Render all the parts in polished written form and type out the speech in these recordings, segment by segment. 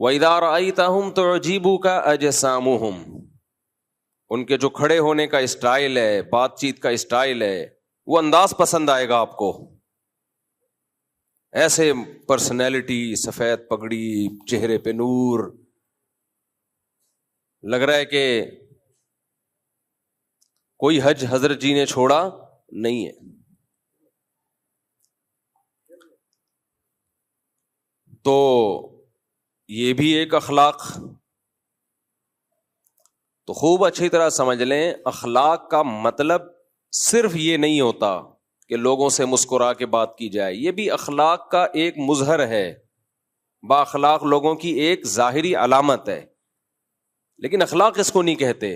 وَإِذَا رَأَيْتَهُمْ تُعْجِبُكَ أَجْسَامُهُمْ، ان کے جو کھڑے ہونے کا اسٹائل ہے، بات چیت کا اسٹائل ہے، وہ انداز پسند آئے گا آپ کو. ایسے پرسنالٹی، سفید پگڑی، چہرے پہ نور، لگ رہا ہے کہ کوئی حج حضرت جی نے چھوڑا نہیں ہے. تو یہ بھی ایک اخلاق. تو خوب اچھی طرح سمجھ لیں، اخلاق کا مطلب صرف یہ نہیں ہوتا کہ لوگوں سے مسکرا کے بات کی جائے، یہ بھی اخلاق کا ایک مظہر ہے، با اخلاق لوگوں کی ایک ظاہری علامت ہے. لیکن اخلاق اس کو نہیں کہتے.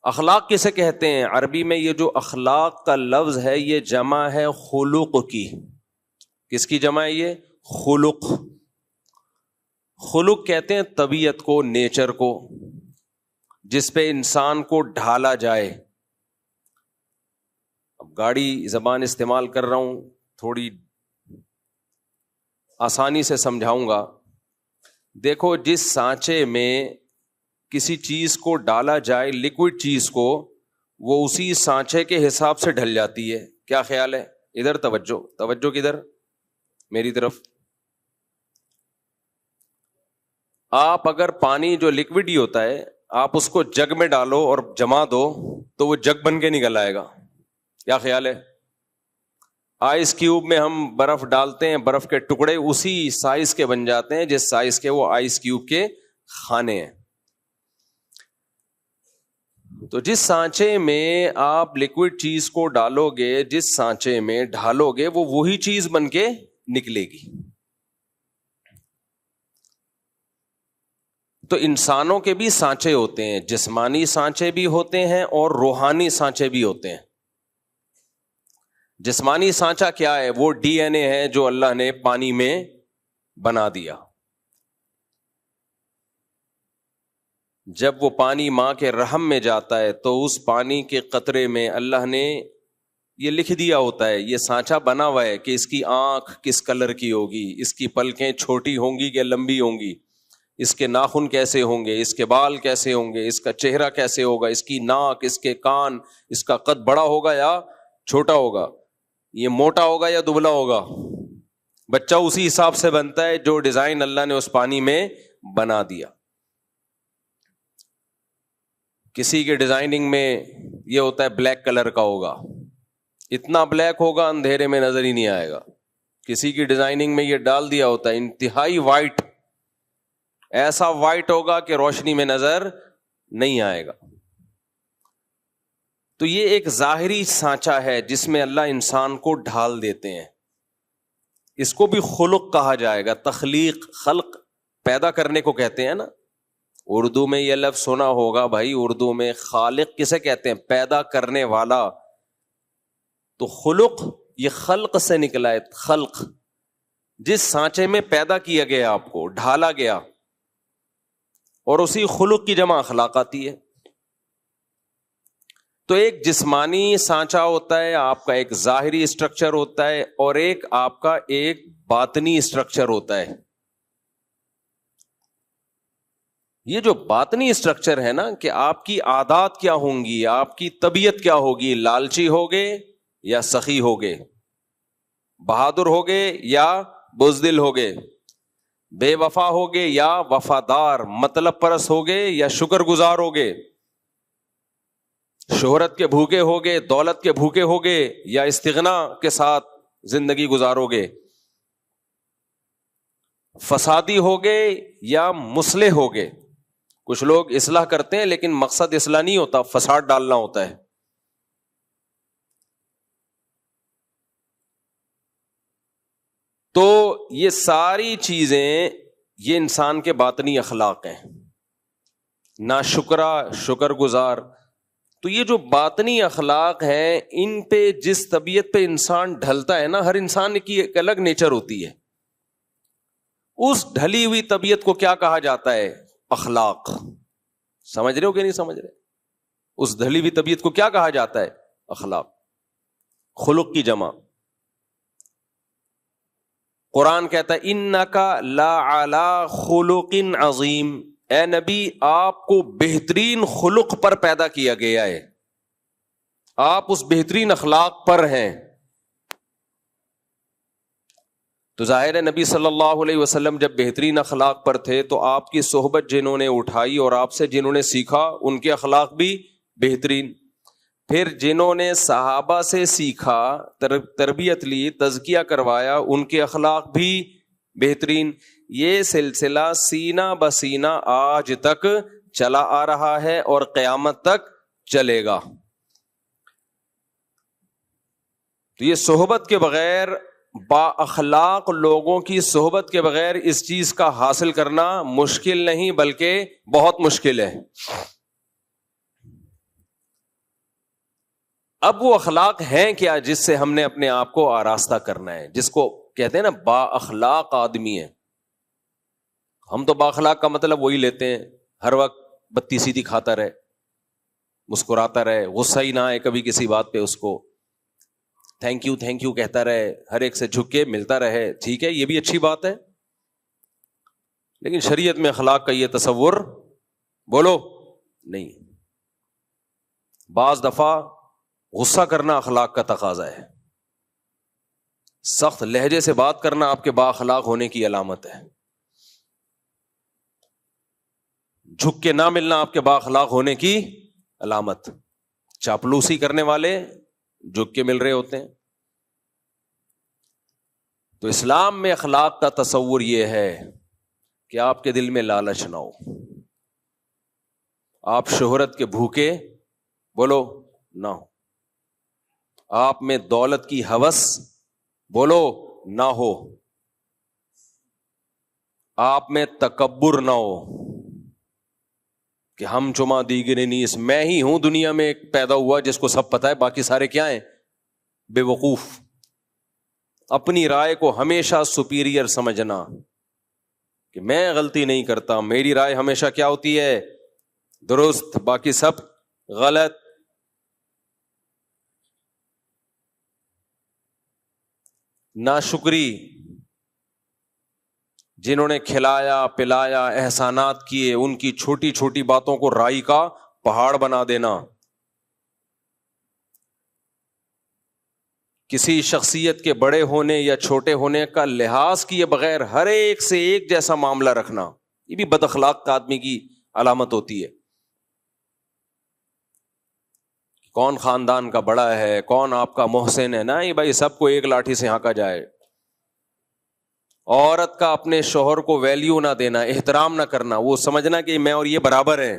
اخلاق کسے کہتے ہیں؟ عربی میں یہ جو اخلاق کا لفظ ہے یہ جمع ہے خلق کی. کس کی جمع ہے یہ؟ خلق. خلق کہتے ہیں طبیعت کو، نیچر کو، جس پہ انسان کو ڈھالا جائے. اب گاڑی زبان استعمال کر رہا ہوں، تھوڑی آسانی سے سمجھاؤں گا. دیکھو، جس سانچے میں کسی چیز کو ڈالا جائے، لکوڈ چیز کو، وہ اسی سانچے کے حساب سے ڈھل جاتی ہے. کیا خیال ہے؟ ادھر توجہ، توجہ کدھر؟ میری طرف. آپ اگر پانی جو لکوڈ ہی ہوتا ہے، آپ اس کو جگ میں ڈالو اور جما دو تو وہ جگ بن کے نکل آئے گا. کیا خیال ہے؟ آئس کیوب میں ہم برف ڈالتے ہیں، برف کے ٹکڑے اسی سائز کے بن جاتے ہیں جس سائز کے وہ آئس کیوب کے خانے ہیں. تو جس سانچے میں آپ لکوڈ چیز کو ڈالو گے، جس سانچے میں ڈھالو گے، وہ وہی چیز بن کے نکلے گی. تو انسانوں کے بھی سانچے ہوتے ہیں، جسمانی سانچے بھی ہوتے ہیں اور روحانی سانچے بھی ہوتے ہیں. جسمانی سانچہ کیا ہے؟ وہ ڈی این اے ہے جو اللہ نے پانی میں بنا دیا. جب وہ پانی ماں کے رحم میں جاتا ہے تو اس پانی کے قطرے میں اللہ نے یہ لکھ دیا ہوتا ہے، یہ سانچہ بنا ہوا ہے کہ اس کی آنکھ کس کلر کی ہوگی، اس کی پلکیں چھوٹی ہوں گی کہ لمبی ہوں گی، اس کے ناخن کیسے ہوں گے، اس کے بال کیسے ہوں گے، اس کا چہرہ کیسے ہوگا، اس کی ناک، اس کے کان، اس کا قد بڑا ہوگا یا چھوٹا ہوگا، یہ موٹا ہوگا یا دبلا ہوگا. بچہ اسی حساب سے بنتا ہے جو ڈیزائن اللہ نے اس پانی میں بنا دیا. کسی کے ڈیزائننگ میں یہ ہوتا ہے بلیک کلر کا ہوگا، اتنا بلیک ہوگا اندھیرے میں نظر ہی نہیں آئے گا. کسی کی ڈیزائننگ میں یہ ڈال دیا ہوتا ہے انتہائی وائٹ، ایسا وائٹ ہوگا کہ روشنی میں نظر نہیں آئے گا. تو یہ ایک ظاہری سانچہ ہے جس میں اللہ انسان کو ڈھال دیتے ہیں. اس کو بھی خلق کہا جائے گا. تخلیق، خلق پیدا کرنے کو کہتے ہیں نا. اردو میں یہ لفظ سنا ہوگا بھائی، اردو میں خالق کسے کہتے ہیں؟ پیدا کرنے والا. تو خلق یہ خلق سے نکلا ہے. خلق جس سانچے میں پیدا کیا گیا، آپ کو ڈھالا گیا، اور اسی خلق کی جمع اخلاق آتی ہے. تو ایک جسمانی سانچہ ہوتا ہے، آپ کا ایک ظاہری اسٹرکچر ہوتا ہے، اور ایک آپ کا ایک باطنی اسٹرکچر ہوتا ہے. یہ جو باطنی اسٹرکچر ہے نا، کہ آپ کی عادات کیا ہوں گی، آپ کی طبیعت کیا ہوگی، لالچی ہوگے یا سخی ہوگے، بہادر ہوگے یا بزدل ہوگے، بے وفا ہوگے یا وفادار، مطلب پرست ہوگے یا شکر گزار ہوگے، شہرت کے بھوکے ہوگے، دولت کے بھوکے ہوگے یا استغنا کے ساتھ زندگی گزارو گے، فسادی ہوگے یا مصلح ہوگے. کچھ لوگ اصلاح کرتے ہیں لیکن مقصد اصلاح نہیں ہوتا، فساد ڈالنا ہوتا ہے. تو یہ ساری چیزیں یہ انسان کے باطنی اخلاق ہیں. ناشکرا، شکر گزار. تو یہ جو باطنی اخلاق ہیں، ان پہ جس طبیعت پہ انسان ڈھلتا ہے نا، ہر انسان کی ایک الگ نیچر ہوتی ہے. اس ڈھلی ہوئی طبیعت کو کیا کہا جاتا ہے؟ اخلاق. سمجھ رہے ہو کہ نہیں سمجھ رہے؟ اس ڈھلی ہوئی طبیعت کو کیا کہا جاتا ہے؟ اخلاق. خلق کی جمع. قرآن کہتا ہے انک لعلی خلق عظیم، اے نبی آپ کو بہترین خلق پر پیدا کیا گیا ہے، آپ اس بہترین اخلاق پر ہیں۔ تو ظاہر ہے نبی صلی اللہ علیہ وسلم جب بہترین اخلاق پر تھے تو آپ کی صحبت جنہوں نے اٹھائی اور آپ سے جنہوں نے سیکھا ان کے اخلاق بھی بہترین، پھر جنہوں نے صحابہ سے سیکھا، تربیت لی، تزکیہ کروایا، ان کے اخلاق بھی بہترین۔ یہ سلسلہ سینہ بسینہ آج تک چلا آ رہا ہے اور قیامت تک چلے گا۔ تو یہ صحبت کے بغیر، با اخلاق لوگوں کی صحبت کے بغیر اس چیز کا حاصل کرنا مشکل نہیں بلکہ بہت مشکل ہے۔ اب وہ اخلاق ہیں کیا جس سے ہم نے اپنے آپ کو آراستہ کرنا ہے، جس کو کہتے ہیں نا با اخلاق آدمی ہے۔ ہم تو با اخلاق کا مطلب وہی لیتے ہیں، ہر وقت بتی سیدھی کھاتا رہے، مسکراتا رہے، غصہ ہی نہ آئے کبھی کسی بات پہ، اس کو تھینک یو کہتا رہے، ہر ایک سے جھک کے ملتا رہے۔ ٹھیک ہے، یہ بھی اچھی بات ہے، لیکن شریعت میں اخلاق کا یہ تصور بولو نہیں۔ بعض دفعہ غصہ کرنا اخلاق کا تقاضا ہے، سخت لہجے سے بات کرنا آپ کے با اخلاق ہونے کی علامت ہے، جھک کے نہ ملنا آپ کے با اخلاق ہونے کی علامت۔ چاپلوسی کرنے والے جھک کے مل رہے ہوتے ہیں۔ تو اسلام میں اخلاق کا تصور یہ ہے کہ آپ کے دل میں لالچ نہ ہو، آپ شہرت کے بھوکے بولو نہ ہو، آپ میں دولت کی ہوس بولو نہ ہو، آپ میں تکبر نہ ہو کہ ہم چما دیگرے نیس، میں ہی ہوں دنیا میں ایک پیدا ہوا جس کو سب پتہ ہے، باقی سارے کیا ہیں؟ بے وقوف۔ اپنی رائے کو ہمیشہ سپیریئر سمجھنا کہ میں غلطی نہیں کرتا، میری رائے ہمیشہ کیا ہوتی ہے؟ درست، باقی سب غلط۔ ناشکری، جنہوں نے کھلایا پلایا احسانات کیے ان کی چھوٹی چھوٹی باتوں کو رائی کا پہاڑ بنا دینا، کسی شخصیت کے بڑے ہونے یا چھوٹے ہونے کا لحاظ کیے بغیر ہر ایک سے ایک جیسا معاملہ رکھنا، یہ بھی بد اخلاق کا آدمی کی علامت ہوتی ہے۔ کون خاندان کا بڑا ہے، کون آپ کا محسن ہے، نہیں بھائی سب کو ایک لاٹھی سے ہانکا جائے۔ عورت کا اپنے شوہر کو ویلیو نہ دینا، احترام نہ کرنا، وہ سمجھنا کہ میں اور یہ برابر ہیں،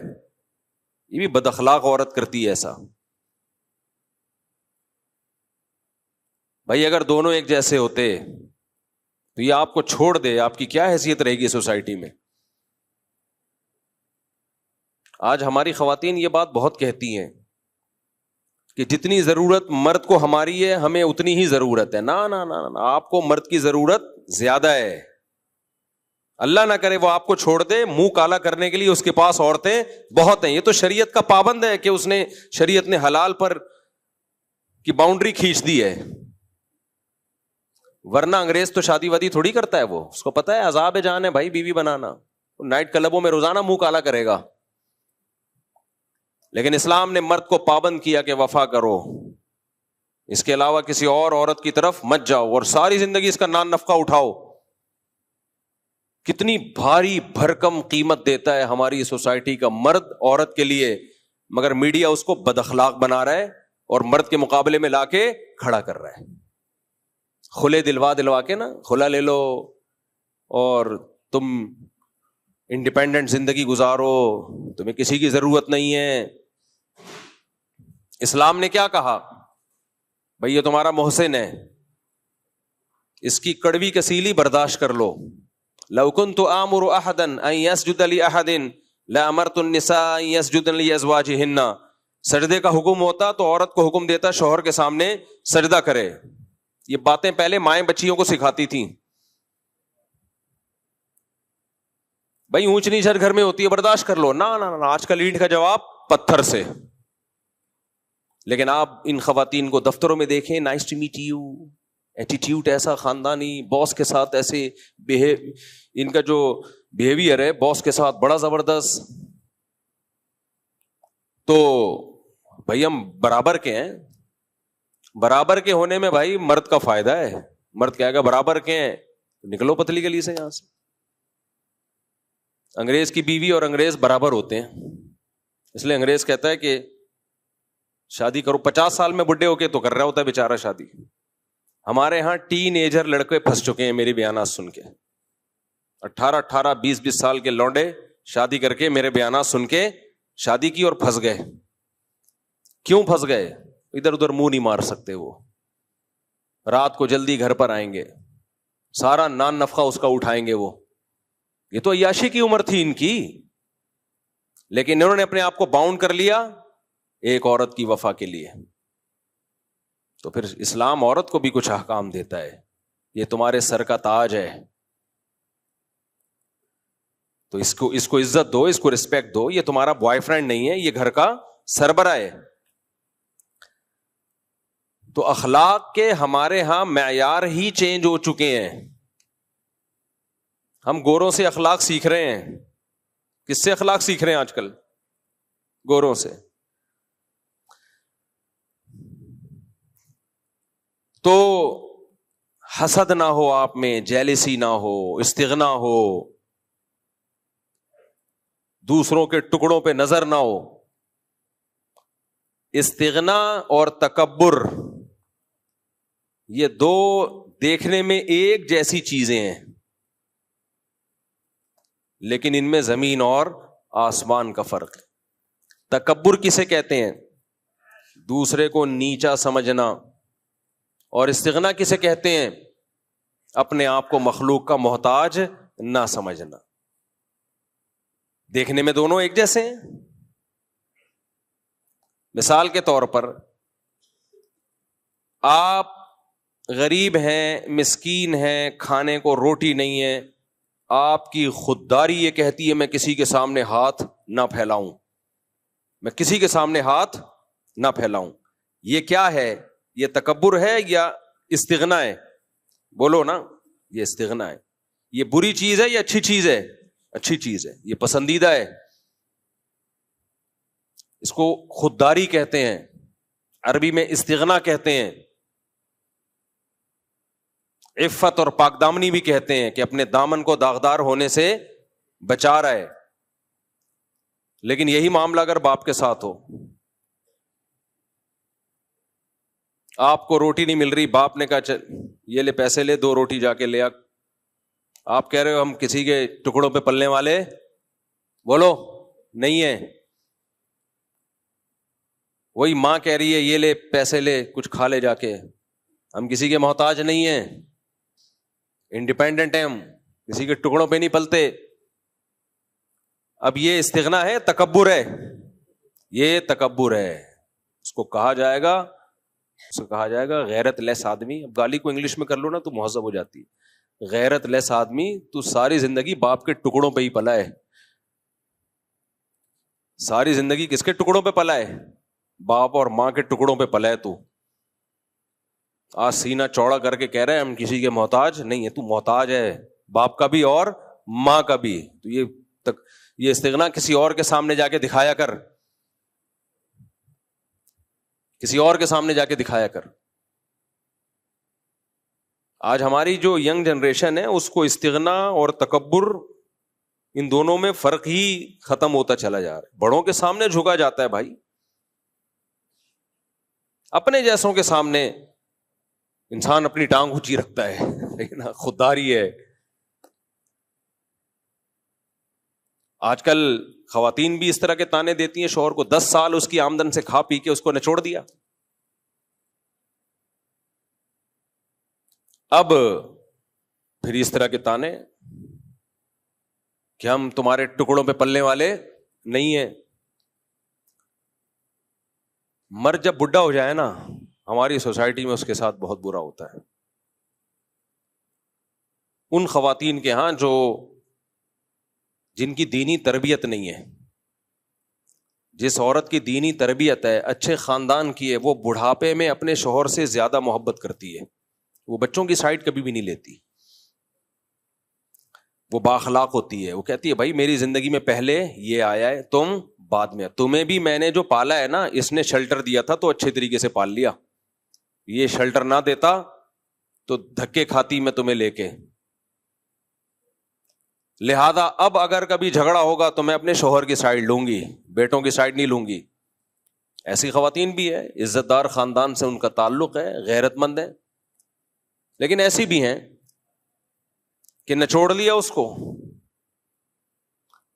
یہ بھی بد اخلاق عورت کرتی ہے ایسا۔ بھائی اگر دونوں ایک جیسے ہوتے تو یہ آپ کو چھوڑ دے، آپ کی کیا حیثیت رہے گی سوسائٹی میں؟ آج ہماری خواتین یہ بات بہت کہتی ہیں کہ جتنی ضرورت مرد کو ہماری ہے ہمیں اتنی ہی ضرورت ہے۔ نہ، آپ کو مرد کی ضرورت زیادہ ہے۔ اللہ نہ کرے وہ آپ کو چھوڑ دے، منہ کالا کرنے کے لیے اس کے پاس عورتیں بہت ہیں۔ یہ تو شریعت کا پابند ہے کہ اس نے، شریعت نے حلال پر کی باؤنڈری کھینچ دی ہے، ورنہ انگریز تو شادی وادی تھوڑی کرتا ہے، وہ اس کو پتا ہے عذاب جان ہے بھائی بیوی بنانا، نائٹ کلبوں میں روزانہ منہ کالا کرے گا۔ لیکن اسلام نے مرد کو پابند کیا کہ وفا کرو، اس کے علاوہ کسی اور عورت کی طرف مت جاؤ اور ساری زندگی اس کا نان نفقہ اٹھاؤ۔ کتنی بھاری بھرکم قیمت دیتا ہے ہماری سوسائٹی کا مرد عورت کے لیے، مگر میڈیا اس کو بد اخلاق بنا رہا ہے اور مرد کے مقابلے میں لا کے کھڑا کر رہا ہے۔ کھلے دلوا کے نا، کھلا لے لو اور تم انڈیپینڈنٹ زندگی گزارو، تمہیں کسی کی ضرورت نہیں ہے۔ اسلام نے کیا کہا؟ بھئی یہ تمہارا محسن ہے، اس کی کڑوی کسیلی برداشت کر لو۔ لو كنت آمر احدا ان يسجد لاحد لامرت النساء ان يسجدن لازواجهن، سجدے کا حکم ہوتا تو عورت کو حکم دیتا شوہر کے سامنے سجدہ کرے۔ یہ باتیں پہلے مائیں بچیوں کو سکھاتی تھیں۔ بھائی اونچ نیچ ہر گھر میں ہوتی ہے، برداشت کر لو۔ نہ آج کل اینٹ کا جواب پتھر سے۔ لیکن آپ ان خواتین کو دفتروں میں دیکھیں، nice to meet you, attitude ایسا خاندانی، باس کے ساتھ ایسے ان کا جو بیہیویئر ہے باس کے ساتھ بڑا زبردست. تو بھائی ہم برابر کے ہیں، برابر کے ہونے میں بھائی مرد کا فائدہ ہے. مرد کہے گا برابر کے ہیں نکلو پتلی گلی سے یہاں سے. انگریز کی بیوی اور انگریز برابر ہوتے ہیں، اس لیے انگریز کہتا ہے کہ شادی کرو. 50 سال میں بڈھے ہو کے تو کر رہا ہوتا ہے بیچارہ شادی. ہمارے ہاں ٹین ایجر لڑکے پھنس چکے ہیں میری بیانات سن کے. 18 20 سال کے لونڈے شادی کر کے میرے بیانات سن کے شادی کی اور پھنس گئے. کیوں پھنس گئے؟ ادھر ادھر منہ نہیں مار سکتے. وہ رات کو جلدی گھر پر آئیں گے، سارا نان نفقہ اس کا اٹھائیں گے. وہ یہ تو عیاشی کی عمر تھی ان کی، لیکن انہوں نے اپنے آپ کو باؤنڈ کر لیا ایک عورت کی وفا کے لیے. تو پھر اسلام عورت کو بھی کچھ احکام دیتا ہے، یہ تمہارے سر کا تاج ہے، تو اس کو عزت دو، اس کو رسپیکٹ دو. یہ تمہارا بوائے فرینڈ نہیں ہے، یہ گھر کا سربراہ ہے. تو اخلاق کے ہمارے ہاں معیار ہی چینج ہو چکے ہیں. ہم گوروں سے اخلاق سیکھ رہے ہیں. کس سے اخلاق سیکھ رہے ہیں آج کل؟ گوروں سے. تو حسد نہ ہو آپ میں، جیلسی نہ ہو، استغنا ہو، دوسروں کے ٹکڑوں پہ نظر نہ ہو. استغنا اور تکبر یہ دو دیکھنے میں ایک جیسی چیزیں ہیں، لیکن ان میں زمین اور آسمان کا فرق ہے. تکبر کسے کہتے ہیں؟ دوسرے کو نیچا سمجھنا. اور استغنا کسے کہتے ہیں؟ اپنے آپ کو مخلوق کا محتاج نہ سمجھنا. دیکھنے میں دونوں ایک جیسے ہیں. مثال کے طور پر آپ غریب ہیں، مسکین ہیں، کھانے کو روٹی نہیں ہے، آپ کی خودداری یہ کہتی ہے میں کسی کے سامنے ہاتھ نہ پھیلاؤں، میں کسی کے سامنے ہاتھ نہ پھیلاؤں. یہ کیا ہے؟ یہ تکبر ہے یا استغنا ہے؟ بولو نا. یہ استغنا ہے. یہ بری چیز ہے یا اچھی چیز ہے؟ اچھی چیز ہے، یہ پسندیدہ ہے. اس کو خودداری کہتے ہیں، عربی میں استغنا کہتے ہیں. عفت اور پاک دامنی بھی کہتے ہیں کہ اپنے دامن کو داغدار ہونے سے بچا رہا ہے. لیکن یہی معاملہ اگر باپ کے ساتھ ہو، آپ کو روٹی نہیں مل رہی، باپ نے کہا چل یہ لے پیسے لے 2 روٹی جا کے لے آ. آپ کہہ رہے ہو ہم کسی کے ٹکڑوں پہ پلنے والے بولو نہیں ہے. وہی ماں کہہ رہی ہے یہ لے پیسے لے کچھ کھا لے جا کے. ہم کسی کے محتاج نہیں ہیں، انڈیپینڈنٹ ہیں، ہم کسی کے ٹکڑوں پہ نہیں پلتے. اب یہ استغنا ہے؟ تکبر ہے؟ یہ تکبر ہے. اس کو کہا جائے گا غیرت لیس آدمی. اب گالی کو انگلش میں کر لو نا تو مہذب ہو جاتی ہے. غیرت لیس آدمی، تو ساری زندگی باپ کے ٹکڑوں پہ ہی پلا ہے. ساری زندگی کس کے ٹکڑوں پہ پلا ہے؟ باپ اور ماں کے ٹکڑوں پہ پلا ہے. تو آج سینہ چوڑا کر کے کہہ رہے ہیں ہم کسی کے محتاج نہیں ہے. تو محتاج ہے باپ کا بھی اور ماں کا بھی. تو یہ استغنا کسی اور کے سامنے جا کے دکھایا کر، کسی اور کے سامنے جا کے دکھایا کر. آج ہماری جو ینگ جنریشن ہے اس کو استغنا اور تکبر ان دونوں میں فرق ہی ختم ہوتا چلا جا رہا ہے. بڑوں کے سامنے جھکا جاتا ہے بھائی، اپنے جیسوں کے سامنے انسان اپنی ٹانگ اونچی رکھتا ہے، لیکن خودداری ہے. آج کل خواتین بھی اس طرح کے تانے دیتی ہیں شوہر کو. 10 سال اس کی آمدن سے کھا پی کے اس کو نچوڑ دیا. اب پھر اس طرح کے تانے کہ ہم تمہارے ٹکڑوں پہ پلنے والے نہیں ہیں. مرد جب بڈھا ہو جائے نا ہماری سوسائٹی میں اس کے ساتھ بہت برا ہوتا ہے. ان خواتین کے ہاں جن کی دینی تربیت نہیں ہے، جس عورت کی دینی تربیت ہے، اچھے خاندان کی ہے، وہ بڑھاپے میں اپنے شوہر سے زیادہ محبت کرتی ہے. وہ بچوں کی سائڈ کبھی بھی نہیں لیتی. وہ بااخلاق ہوتی ہے. وہ کہتی ہے بھائی میری زندگی میں پہلے یہ آیا ہے, تم بعد میں. تمہیں بھی میں نے جو پالا ہے نا, اس نے شیلٹر دیا تھا تو اچھے طریقے سے پال لیا. یہ شیلٹر نہ دیتا تو دھکے کھاتی میں تمہیں لے کے. لہذا اب اگر کبھی جھگڑا ہوگا تو میں اپنے شوہر کی سائڈ لوں گی, بیٹوں کی سائڈ نہیں لوں گی. ایسی خواتین بھی ہے, عزت دار خاندان سے ان کا تعلق ہے, غیرت مند ہے, لیکن ایسی بھی ہیں کہ نچوڑ لیا اس کو.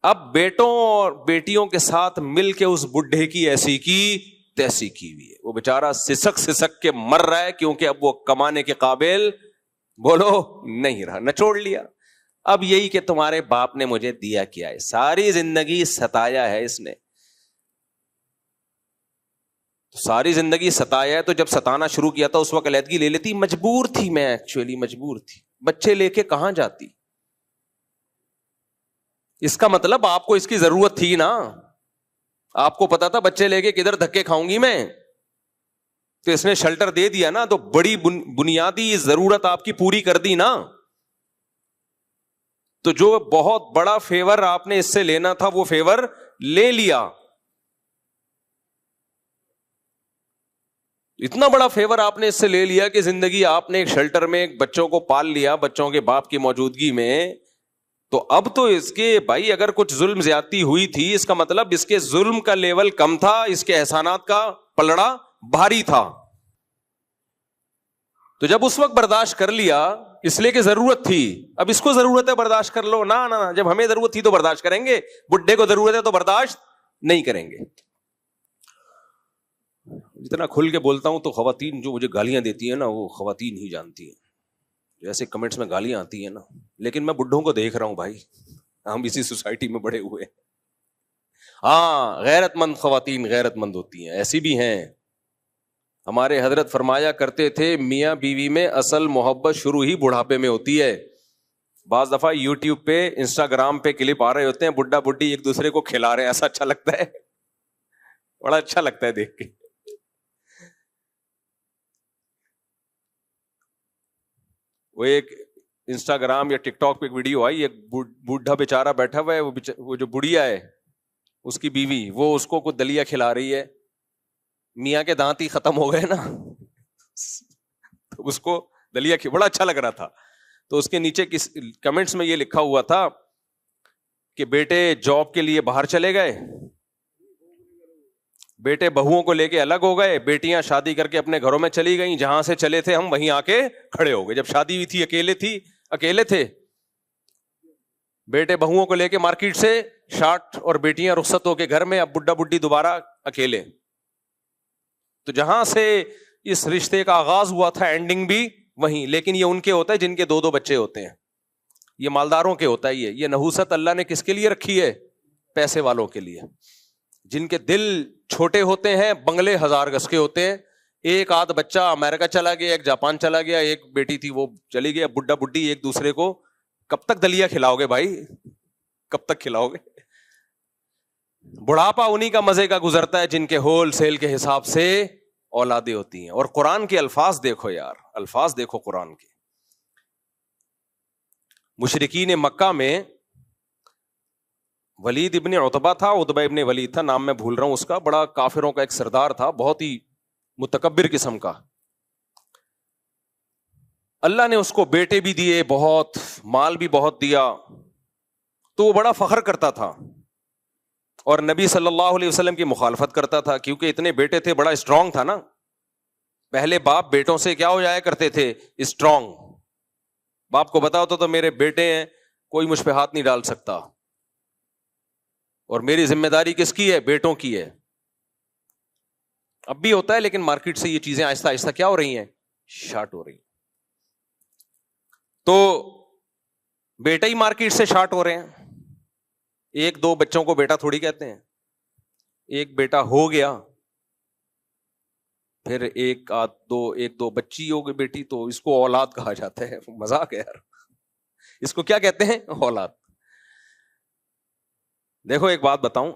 اب بیٹوں اور بیٹیوں کے ساتھ مل کے اس بڈھے کی ایسی کی تیسی کی ہوئی ہے. وہ بیچارہ سسک کے مر رہا ہے کیونکہ اب وہ کمانے کے قابل بولو نہیں رہا, نچوڑ لیا. اب یہی کہ تمہارے باپ نے مجھے دیا کیا ہے, ساری زندگی ستایا ہے اس نے, ساری زندگی ستایا ہے. تو جب ستانا شروع کیا تھا اس وقت علیحدگی لے لیتی. مجبور تھی میں, ایکچولی مجبور تھی. بچے لے کے کہاں جاتی؟ اس کا مطلب آپ کو اس کی ضرورت تھی نا. آپ کو پتا تھا بچے لے کے کدھر دھکے کھاؤں گی میں, تو اس نے شیلٹر دے دیا نا, تو بڑی بنیادی ضرورت آپ کی پوری کر دی نا. تو جو بہت بڑا فیور آپ نے اس سے لینا تھا وہ فیور لے لیا. اتنا بڑا فیور آپ نے اس سے لے لیا کہ زندگی آپ نے ایک شیلٹر میں ایک بچوں کو پال لیا بچوں کے باپ کی موجودگی میں. تو اب تو اس کے بھائی اگر کچھ ظلم زیادتی ہوئی تھی, اس کا مطلب اس کے ظلم کا لیول کم تھا, اس کے احسانات کا پلڑا بھاری تھا. تو جب اس وقت برداشت کر لیا اس لیے کہ ضرورت تھی, اب اس کو ضرورت ہے برداشت کر لو. نہ جب ہمیں ضرورت تھی تو برداشت کریں گے, بڈھے کو ضرورت ہے تو برداشت نہیں کریں گے. جتنا کھل کے بولتا ہوں تو خواتین جو مجھے گالیاں دیتی ہیں نا وہ خواتین ہی جانتی ہیں. جیسے کمنٹس میں گالیاں آتی ہیں نا, لیکن میں بڈھوں کو دیکھ رہا ہوں بھائی, ہم اسی سوسائٹی میں بڑے ہوئے. ہاں غیرت مند خواتین غیرت مند ہوتی ہیں, ایسی بھی ہیں. ہمارے حضرت فرمایا کرتے تھے میاں بیوی میں اصل محبت شروع ہی بڑھاپے میں ہوتی ہے. بعض دفعہ یوٹیوب پہ انسٹاگرام پہ کلپ آ رہے ہوتے ہیں, بڈھا بڈھی ایک دوسرے کو کھلا رہے ہیں, ایسا اچھا لگتا ہے, بڑا اچھا لگتا ہے دیکھ کے. وہ ایک انسٹاگرام یا ٹک ٹاک پہ ایک ویڈیو آئی, ایک بوڑھا بیچارہ بیٹھا ہوا ہے, وہ جو بڑھیا ہے اس کی بیوی, وہ اس کو کچھ دلیا کھلا رہی ہے. میاں کے دانت ہی ختم ہو گئے نا, تو اس کو دلیا بڑا اچھا لگ رہا تھا. تو اس کے نیچے کمنٹس میں یہ لکھا ہوا تھا کہ بیٹے جاب کے لیے باہر چلے گئے, بیٹے بہوؤں کو لے کے الگ ہو گئے, بیٹیاں شادی کر کے اپنے گھروں میں چلی گئیں, جہاں سے چلے تھے ہم وہیں آ کے کھڑے ہو گئے. جب شادی ہوئی تھی اکیلے تھے. بیٹے بہوؤں کو لے کے مارکیٹ سے شارٹ اور بیٹیاں رخصت ہو کے گھر میں, اب بڈھا بڈھی دوبارہ اکیلے. تو جہاں سے اس رشتے کا آغاز ہوا تھا اینڈنگ بھی وہیں. لیکن یہ ان کے ہوتا ہے جن کے 2 بچے ہوتے ہیں, یہ مالداروں کے ہوتا ہے. یہ نحوست اللہ نے کس کے لیے رکھی ہے؟ پیسے والوں کے لیے. جن کے دل چھوٹے ہوتے ہیں, بنگلے 1000 گز کے ہوتے ہیں. ایک آدھ بچہ امریکہ چلا گیا, ایک جاپان چلا گیا, ایک بیٹی تھی وہ چلی گئی. بڈھا بڈھی ایک دوسرے کو کب تک دلیا کھلاؤ گے بھائی, کب تک کھلاؤ گے؟ بڑھاپا انہی کا مزے کا گزرتا ہے جن کے ہول سیل کے حساب سے اولادیں ہوتی ہیں. اور قرآن کے الفاظ دیکھو یار, الفاظ دیکھو قرآن کے. مشرکین مکہ میں ولید ابن عتبہ تھا, عتبہ ابن ولید تھا, نام میں بھول رہا ہوں اس کا, بڑا کافروں کا ایک سردار تھا, بہت ہی متکبر قسم کا. اللہ نے اس کو بیٹے بھی دیے, بہت مال بھی بہت دیا, تو وہ بڑا فخر کرتا تھا اور نبی صلی اللہ علیہ وسلم کی مخالفت کرتا تھا کیونکہ اتنے بیٹے تھے, بڑا اسٹرانگ تھا نا. پہلے باپ بیٹوں سے کیا ہو جایا کرتے تھے؟ اسٹرانگ. باپ کو بتا ہوتا تو میرے بیٹے ہیں, کوئی مجھ پہ ہاتھ نہیں ڈال سکتا, اور میری ذمہ داری کس کی ہے؟ بیٹوں کی ہے. اب بھی ہوتا ہے لیکن مارکیٹ سے یہ چیزیں آہستہ آہستہ کیا ہو رہی ہیں؟ شارٹ ہو رہی ہیں. تو بیٹا ہی مارکیٹ سے شارٹ ہو رہے ہیں. 1-2 بچوں کو بیٹا تھوڑی کہتے ہیں. ایک بیٹا ہو گیا, پھر 1-2 بچی ہو گئی بیٹی, تو اس کو اولاد کہا جاتا ہے. مذاق ہے یار, اس کو کیا کہتے ہیں؟ اولاد. دیکھو ایک بات بتاؤں,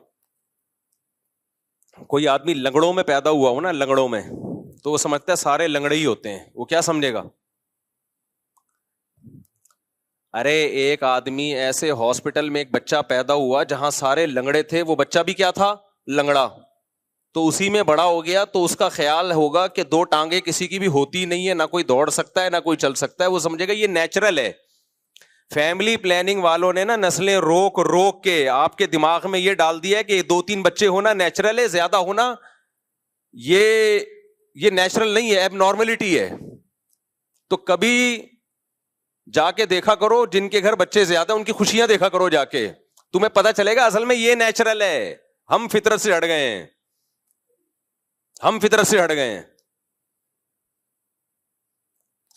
کوئی آدمی لنگڑوں میں پیدا ہوا ہو نا, لنگڑوں میں, تو وہ سمجھتا ہے سارے لنگڑے ہی ہوتے ہیں. وہ کیا سمجھے گا؟ ارے ایک آدمی ایسے ہاسپٹل میں ایک بچہ پیدا ہوا جہاں سارے لنگڑے تھے, وہ بچہ بھی کیا تھا؟ لنگڑا. تو اسی میں بڑا ہو گیا, تو اس کا خیال ہوگا کہ دو ٹانگیں کسی کی بھی ہوتی نہیں ہے, نہ کوئی دوڑ سکتا ہے نہ کوئی چل سکتا ہے, وہ سمجھے گا یہ نیچرل ہے. فیملی پلاننگ والوں نے نا نسلیں روک روک کے آپ کے دماغ میں یہ ڈال دیا ہے کہ 2-3 بچے ہونا نیچرل ہے, زیادہ ہونا یہ نیچرل نہیں ہے, اب نارملٹی ہے. تو کبھی جا کے دیکھا کرو جن کے گھر بچے زیادہ, ان کی خوشیاں دیکھا کرو جا کے, تمہیں پتا چلے گا اصل میں یہ نیچرل ہے. ہم فطرت سے ہٹ گئے ہیں, ہم فطرت سے ہٹ گئے ہیں.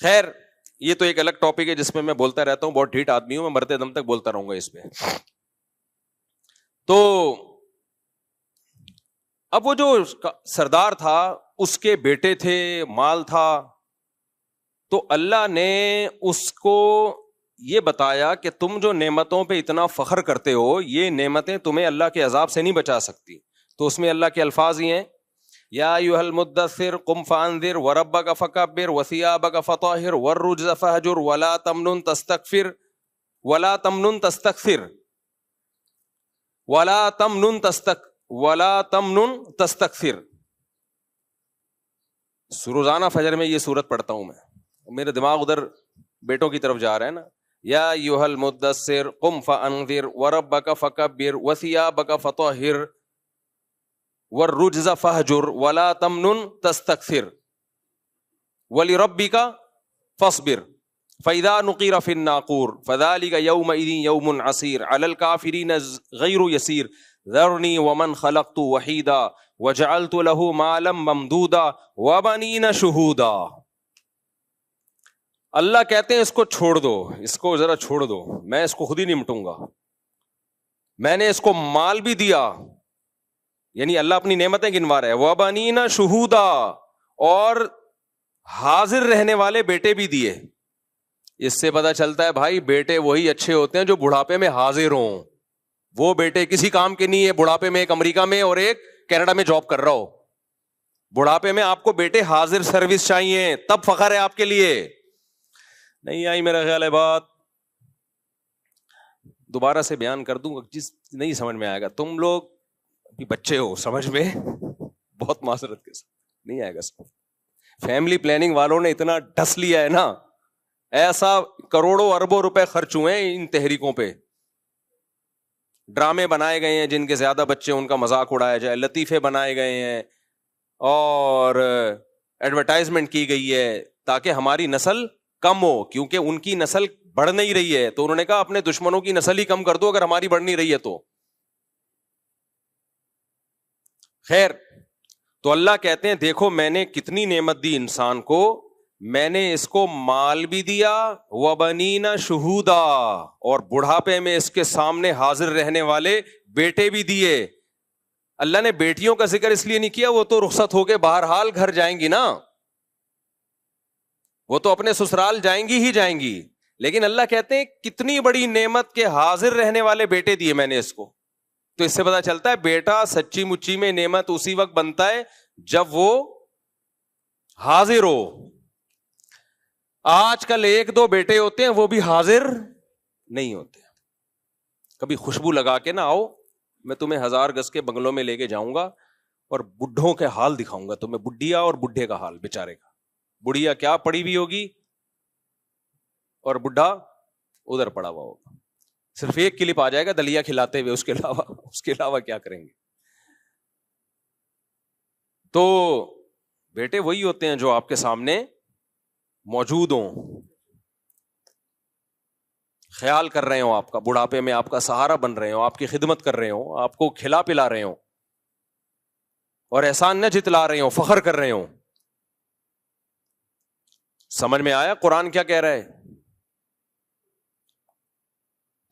خیر یہ تو ایک الگ ٹاپک ہے جس میں میں بولتا رہتا ہوں, بہت ڈھیٹ آدمی ہوں میں, مرتے دم تک بولتا رہوں گا اس پہ. تو اب وہ جو سردار تھا اس کے بیٹے تھے, مال تھا, تو اللہ نے اس کو یہ بتایا کہ تم جو نعمتوں پہ اتنا فخر کرتے ہو, یہ نعمتیں تمہیں اللہ کے عذاب سے نہیں بچا سکتی. تو اس میں اللہ کے الفاظ ہی ہیں, یا ایھا المدثر قم فانذر وربک فکبر وثیابک فطہر والرجز فہجر ولا تمنن تستکثر ولا تمنن تستکثر ولا تمنن تستکثر. روزانہ فجر میں یہ سورت پڑھتا ہوں میں, میرا دماغ ادھر بیٹوں کی طرف جا رہا ہے نا. یا ایھا المدثر قم فانذر وربک فکبر وثیابک فطہر والرجز فہجر ولا تمنن تستکثر ولربک فاصبر فاذا نقر فی الناقور فذلک یومئذ یوم عسیر علی الکافرین غیر یسیر ذرنی ومن خلقت وحیدا وجعلت له مالا ممدودا وبنین شہودا. اللہ کہتے ہیں اس کو چھوڑ دو, اس کو ذرا چھوڑ دو, میں اس کو خود ہی نمٹوں گا. میں نے اس کو مال بھی دیا, یعنی اللہ اپنی نعمتیں گنوا رہا ہے, وبنین شہودا, اور حاضر رہنے والے بیٹے بھی دیے. اس سے پتا چلتا ہے بھائی بیٹے وہی اچھے ہوتے ہیں جو بڑھاپے میں حاضر ہوں. وہ بیٹے کسی کام کے نہیں ہے, بڑھاپے میں ایک امریکہ میں اور ایک کینیڈا میں جاب کر رہا ہو. بڑھاپے میں آپ کو بیٹے حاضر سروس چاہیے, تب فخر ہے آپ کے لیے. نہیں آئی میرا خیال ہے بات, دوبارہ سے بیان کر دوں, جس نہیں سمجھ میں آئے گا, تم لوگ ابھی بچے ہو, سمجھ میں بہت معذرت کے ساتھ نہیں آئے گا سمجھ. فیملی پلاننگ والوں نے اتنا ڈس لیا ہے نا, ایسا کروڑوں اربوں روپے خرچ ہوئے ہیں ان تحریکوں پہ. ڈرامے بنائے گئے ہیں جن کے زیادہ بچے ان کا مذاق اڑایا جائے, لطیفے بنائے گئے ہیں, اور ایڈورٹائزمنٹ کی گئی ہے تاکہ ہماری نسل کم ہو, کیونکہ ان کی نسل بڑھ نہیں رہی ہے, تو انہوں نے کہا اپنے دشمنوں کی نسل ہی کم کر دو اگر ہماری بڑھ نہیں رہی ہے تو. خیر, تو اللہ کہتے ہیں دیکھو میں نے کتنی نعمت دی انسان کو, میں نے اس کو مال بھی دیا, وبنین شہودا, اور بڑھاپے میں اس کے سامنے حاضر رہنے والے بیٹے بھی دیے. اللہ نے بیٹیوں کا ذکر اس لیے نہیں کیا, وہ تو رخصت ہو کے بہرحال گھر جائیں گی نا, وہ تو اپنے سسرال جائیں گی ہی جائیں گی, لیکن اللہ کہتے ہیں کتنی بڑی نعمت کے حاضر رہنے والے بیٹے دیے میں نے اس کو. تو اس سے پتا چلتا ہے بیٹا سچی مچی میں نعمت اسی وقت بنتا ہے جب وہ حاضر ہو. آج کل 1-2 بیٹے ہوتے ہیں وہ بھی حاضر نہیں ہوتے. کبھی خوشبو لگا کے نہ آؤ, میں تمہیں 1000 گز کے بنگلوں میں لے کے جاؤں گا اور بڈھوں کے حال دکھاؤں گا تمہیں, بڈھیا اور بڈھے کا حال بیچارے کا. بڑھیا کیا پڑی ہوئی ہوگی اور بڈھا ادھر پڑا ہوا ہوگا, صرف ایک کلپ آ جائے گا دلیا کھلاتے ہوئے, اس کے علاوہ کیا کریں گے. تو بیٹے وہی ہوتے ہیں جو آپ کے سامنے موجود ہوں, خیال کر رہے ہوں آپ کا, بڑھاپے میں آپ کا سہارا بن رہے ہوں, آپ کی خدمت کر رہے ہوں, آپ کو کھلا پلا رہے ہوں, اور احسان نہ جتلا رہے ہوں, فخر کر رہے ہوں. سمجھ میں آیا قرآن کیا کہہ رہا ہے؟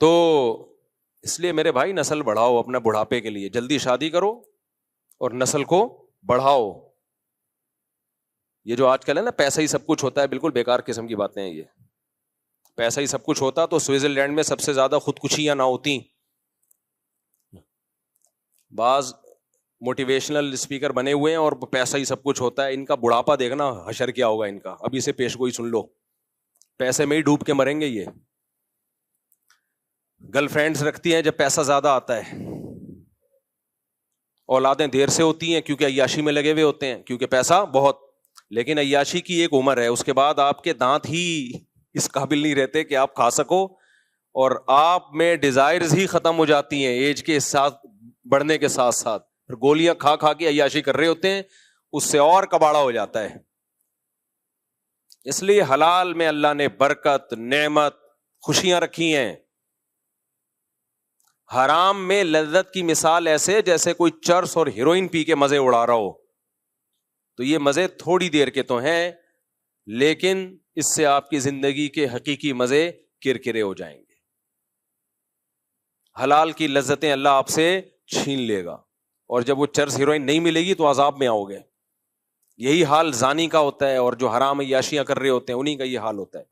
تو اس لیے میرے بھائی نسل بڑھاؤ اپنا بڑھاپے کے لیے, جلدی شادی کرو اور نسل کو بڑھاؤ. یہ جو آج کل ہے نا پیسہ ہی سب کچھ ہوتا ہے, بالکل بیکار قسم کی باتیں ہیں یہ. پیسہ ہی سب کچھ ہوتا تو سوئٹزرلینڈ میں سب سے زیادہ خودکشیاں نہ ہوتی. بعض موٹیویشنل اسپیکر بنے ہوئے ہیں اور پیسہ ہی سب کچھ ہوتا ہے, ان کا بڑھاپا دیکھنا حشر کیا ہوگا ان کا. ابھی سے پیش گوئی سن لو, پیسے میں ہی ڈوب کے مریں گے یہ. گرل فرینڈز رکھتی ہیں جب پیسہ زیادہ آتا ہے. اولادیں دیر سے ہوتی ہیں کیونکہ عیاشی میں لگے ہوئے ہوتے ہیں, کیونکہ پیسہ بہت. لیکن عیاشی کی ایک عمر ہے, اس کے بعد آپ کے دانت ہی اس قابل نہیں رہتے کہ آپ کھا سکو, اور آپ میں ڈیزائرز ہی ختم ہو جاتی ہیں ایج کے ساتھ بڑھنے کے ساتھ ساتھ. پھر گولیاں کھا کھا کے عیاشی کر رہے ہوتے ہیں, اس سے اور کباڑا ہو جاتا ہے. اس لیے حلال میں اللہ نے برکت, نعمت, خوشیاں رکھی ہیں. حرام میں لذت کی مثال ایسے جیسے کوئی چرس اور ہیروئن پی کے مزے اڑا رہا ہو. تو یہ مزے تھوڑی دیر کے تو ہیں, لیکن اس سے آپ کی زندگی کے حقیقی مزے کرکرے ہو جائیں گے. حلال کی لذتیں اللہ آپ سے چھین لے گا, اور جب وہ چرس ہیروئن نہیں ملے گی تو عذاب میں آؤ گے. یہی حال زانی کا ہوتا ہے, اور جو حرام عیاشیاں کر رہے ہوتے ہیں انہی کا یہ حال ہوتا ہے.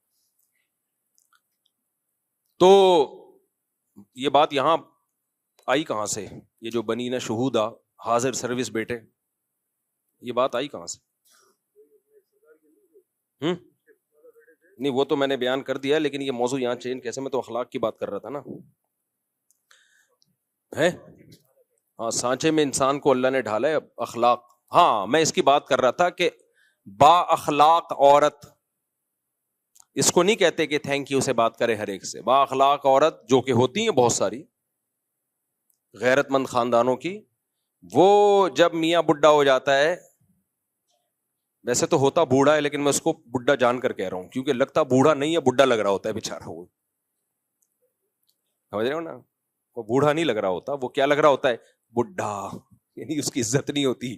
تو یہ بات یہاں آئی کہاں سے؟ یہ جو بنی نہ شہودا حاضر سروس بیٹے, یہ بات آئی کہاں سے؟ نہیں وہ تو میں نے بیان کر دیا, لیکن یہ موضوع یہاں چینج کیسے؟ میں تو اخلاق کی بات کر رہا تھا نا. ہے ہاں, سانچے میں انسان کو اللہ نے ڈھالا ہے اخلاق. ہاں میں اس کی بات کر رہا تھا کہ با اخلاق عورت, اس کو نہیں کہتے کہ تھینک یو سے بات کرے ہر ایک سے. با اخلاق عورت جو کہ ہوتی ہیں بہت ساری غیرت مند خاندانوں کی, وہ جب میاں بڈھا ہو جاتا ہے, ویسے تو ہوتا بوڑھا ہے لیکن میں اس کو بڈھا جان کر کہہ رہا ہوں کیونکہ لگتا بوڑھا نہیں ہے, بڈھا لگ رہا ہوتا ہے بیچارہ. وہ سمجھ رہے ہو نا, وہ بوڑھا نہیں لگ رہا ہوتا, وہ کیا لگ رہا ہوتا ہے؟ بڈھا, یعنی اس کی عزت نہیں ہوتی.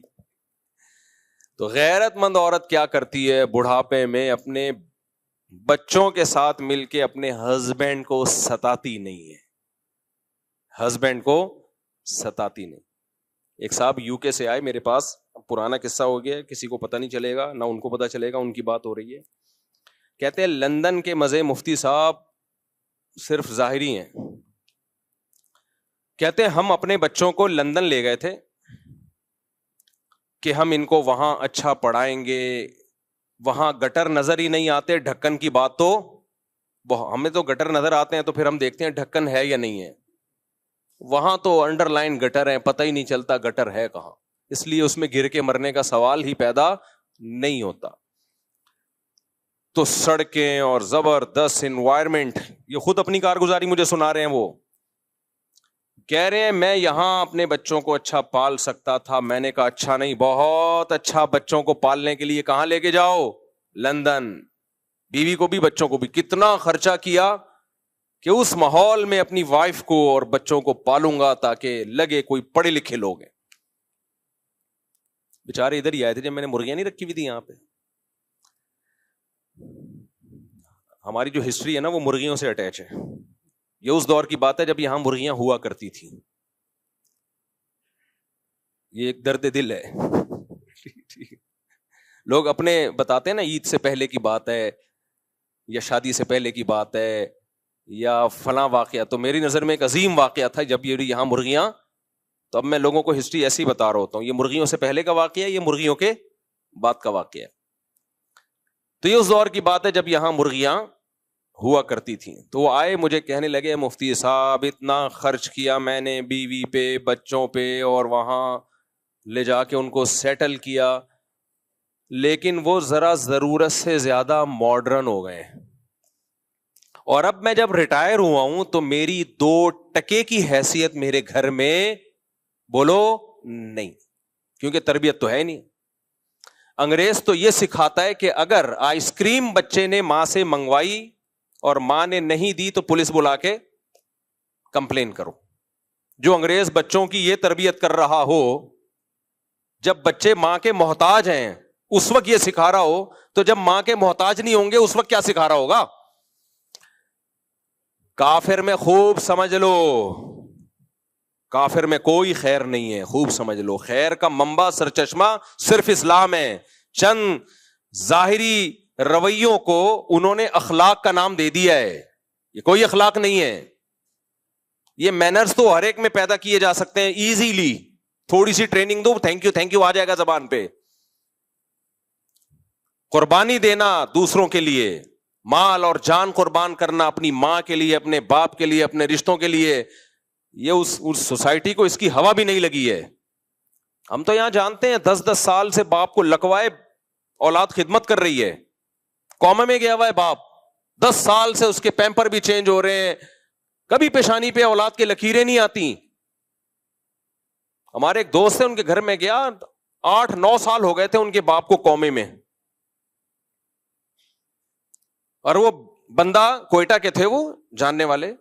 تو غیرت مند عورت کیا کرتی ہے بڑھاپے میں؟ اپنے بچوں کے ساتھ مل کے اپنے ہسبینڈ کو ستاتی نہیں ہے, ہسبینڈ کو ستاتی نہیں. ایک صاحب یو کے سے آئے میرے پاس, پرانا قصہ ہو گیا, کسی کو پتہ نہیں چلے گا, نہ ان کو پتہ چلے گا, ان کی بات ہو رہی ہے. کہتے ہیں لندن کے مزے مفتی صاحب صرف ظاہری ہیں. کہتے ہیں ہم اپنے بچوں کو لندن لے گئے تھے کہ ہم ان کو وہاں اچھا پڑھائیں گے, وہاں گٹر نظر ہی نہیں آتے. ڈھکن کی بات تو ہمیں تو گٹر نظر آتے ہیں تو پھر ہم دیکھتے ہیں ڈھکن ہے یا نہیں ہے. وہاں تو انڈر لائن گٹر ہیں, پتہ ہی نہیں چلتا گٹر ہے کہاں, اس لیے اس میں گر کے مرنے کا سوال ہی پیدا نہیں ہوتا. تو سڑکیں اور زبردست انوائرمنٹ, یہ خود اپنی کارگزاری مجھے سنا رہے ہیں. وہ کہہ رہے ہیں میں یہاں اپنے بچوں کو اچھا پال سکتا تھا. میں نے کہا اچھا نہیں, بہت اچھا. بچوں کو پالنے کے لیے کہاں لے کے جاؤ؟ لندن. بیوی کو بھی بچوں کو بھی. کتنا خرچہ کیا کہ اس ماحول میں اپنی وائف کو اور بچوں کو پالوں گا تاکہ لگے کوئی پڑھے لکھے لوگ ہیں. بیچارے ادھر ہی آئے تھے جب میں نے مرغیاں نہیں رکھی ہوئی تھی یہاں پہ. ہماری جو ہسٹری ہے نا وہ مرغیوں سے اٹیچ ہے. یہ اس دور کی بات ہے جب یہاں مرغیاں ہوا کرتی تھیں. یہ ایک درد دل ہے. لوگ اپنے بتاتے ہیں نا عید سے پہلے کی بات ہے یا شادی سے پہلے کی بات ہے یا فلاں واقعہ. تو میری نظر میں ایک عظیم واقعہ تھا جب یہ یہاں مرغیاں, تو اب میں لوگوں کو ہسٹری ایسی بتا رہا ہوتا ہوں. یہ مرغیوں سے پہلے کا واقعہ ہے, یہ مرغیوں کے بعد کا واقعہ ہے. تو یہ اس دور کی بات ہے جب یہاں مرغیاں ہوا کرتی تھیں. تو وہ آئے مجھے کہنے لگے مفتی صاحب اتنا خرچ کیا میں نے بیوی پہ, بچوں پہ, اور وہاں لے جا کے ان کو سیٹل کیا, لیکن وہ ذرا ضرورت سے زیادہ ماڈرن ہو گئے. اور اب میں جب ریٹائر ہوا ہوں تو میری 2% کی حیثیت میرے گھر میں بولو نہیں, کیونکہ تربیت تو ہے نہیں. انگریز تو یہ سکھاتا ہے کہ اگر آئس کریم بچے نے ماں سے منگوائی اور ماں نے نہیں دی تو پولیس بلا کے کمپلین کرو. جو انگریز بچوں کی یہ تربیت کر رہا ہو, جب بچے ماں کے محتاج ہیں اس وقت یہ سکھا رہا ہو, تو جب ماں کے محتاج نہیں ہوں گے اس وقت کیا سکھا رہا ہوگا؟ کافر میں خوب سمجھ لو, کافر میں کوئی خیر نہیں ہے, خوب سمجھ لو. خیر کا منبع سرچشمہ صرف اسلام ہے. چند ظاہری رویوں کو انہوں نے اخلاق کا نام دے دیا ہے, یہ کوئی اخلاق نہیں ہے. یہ مینرز تو ہر ایک میں پیدا کیے جا سکتے ہیں ایزیلی, تھوڑی سی ٹریننگ دو, تھینک یو آ جائے گا زبان پہ. قربانی دینا دوسروں کے لیے, مال اور جان قربان کرنا اپنی ماں کے لیے, اپنے باپ کے لیے, اپنے رشتوں کے لیے, یہ اس سوسائٹی کو اس کی ہوا بھی نہیں لگی ہے. ہم تو یہاں جانتے ہیں 10 سال سے باپ کو لکوائے اولاد خدمت کر رہی ہے, قوم میں گیا ہوا ہے باپ, 10 سال سے اس کے پیمپر بھی چینج ہو رہے ہیں, کبھی پیشانی پہ اولاد کے لکیریں نہیں آتی. ہمارے ایک دوست ہے, ان کے گھر میں گیا, 8-9 سال ہو گئے تھے ان کے باپ کو قومے میں, اور وہ بندہ کوئٹہ کے تھے, وہ جاننے والے,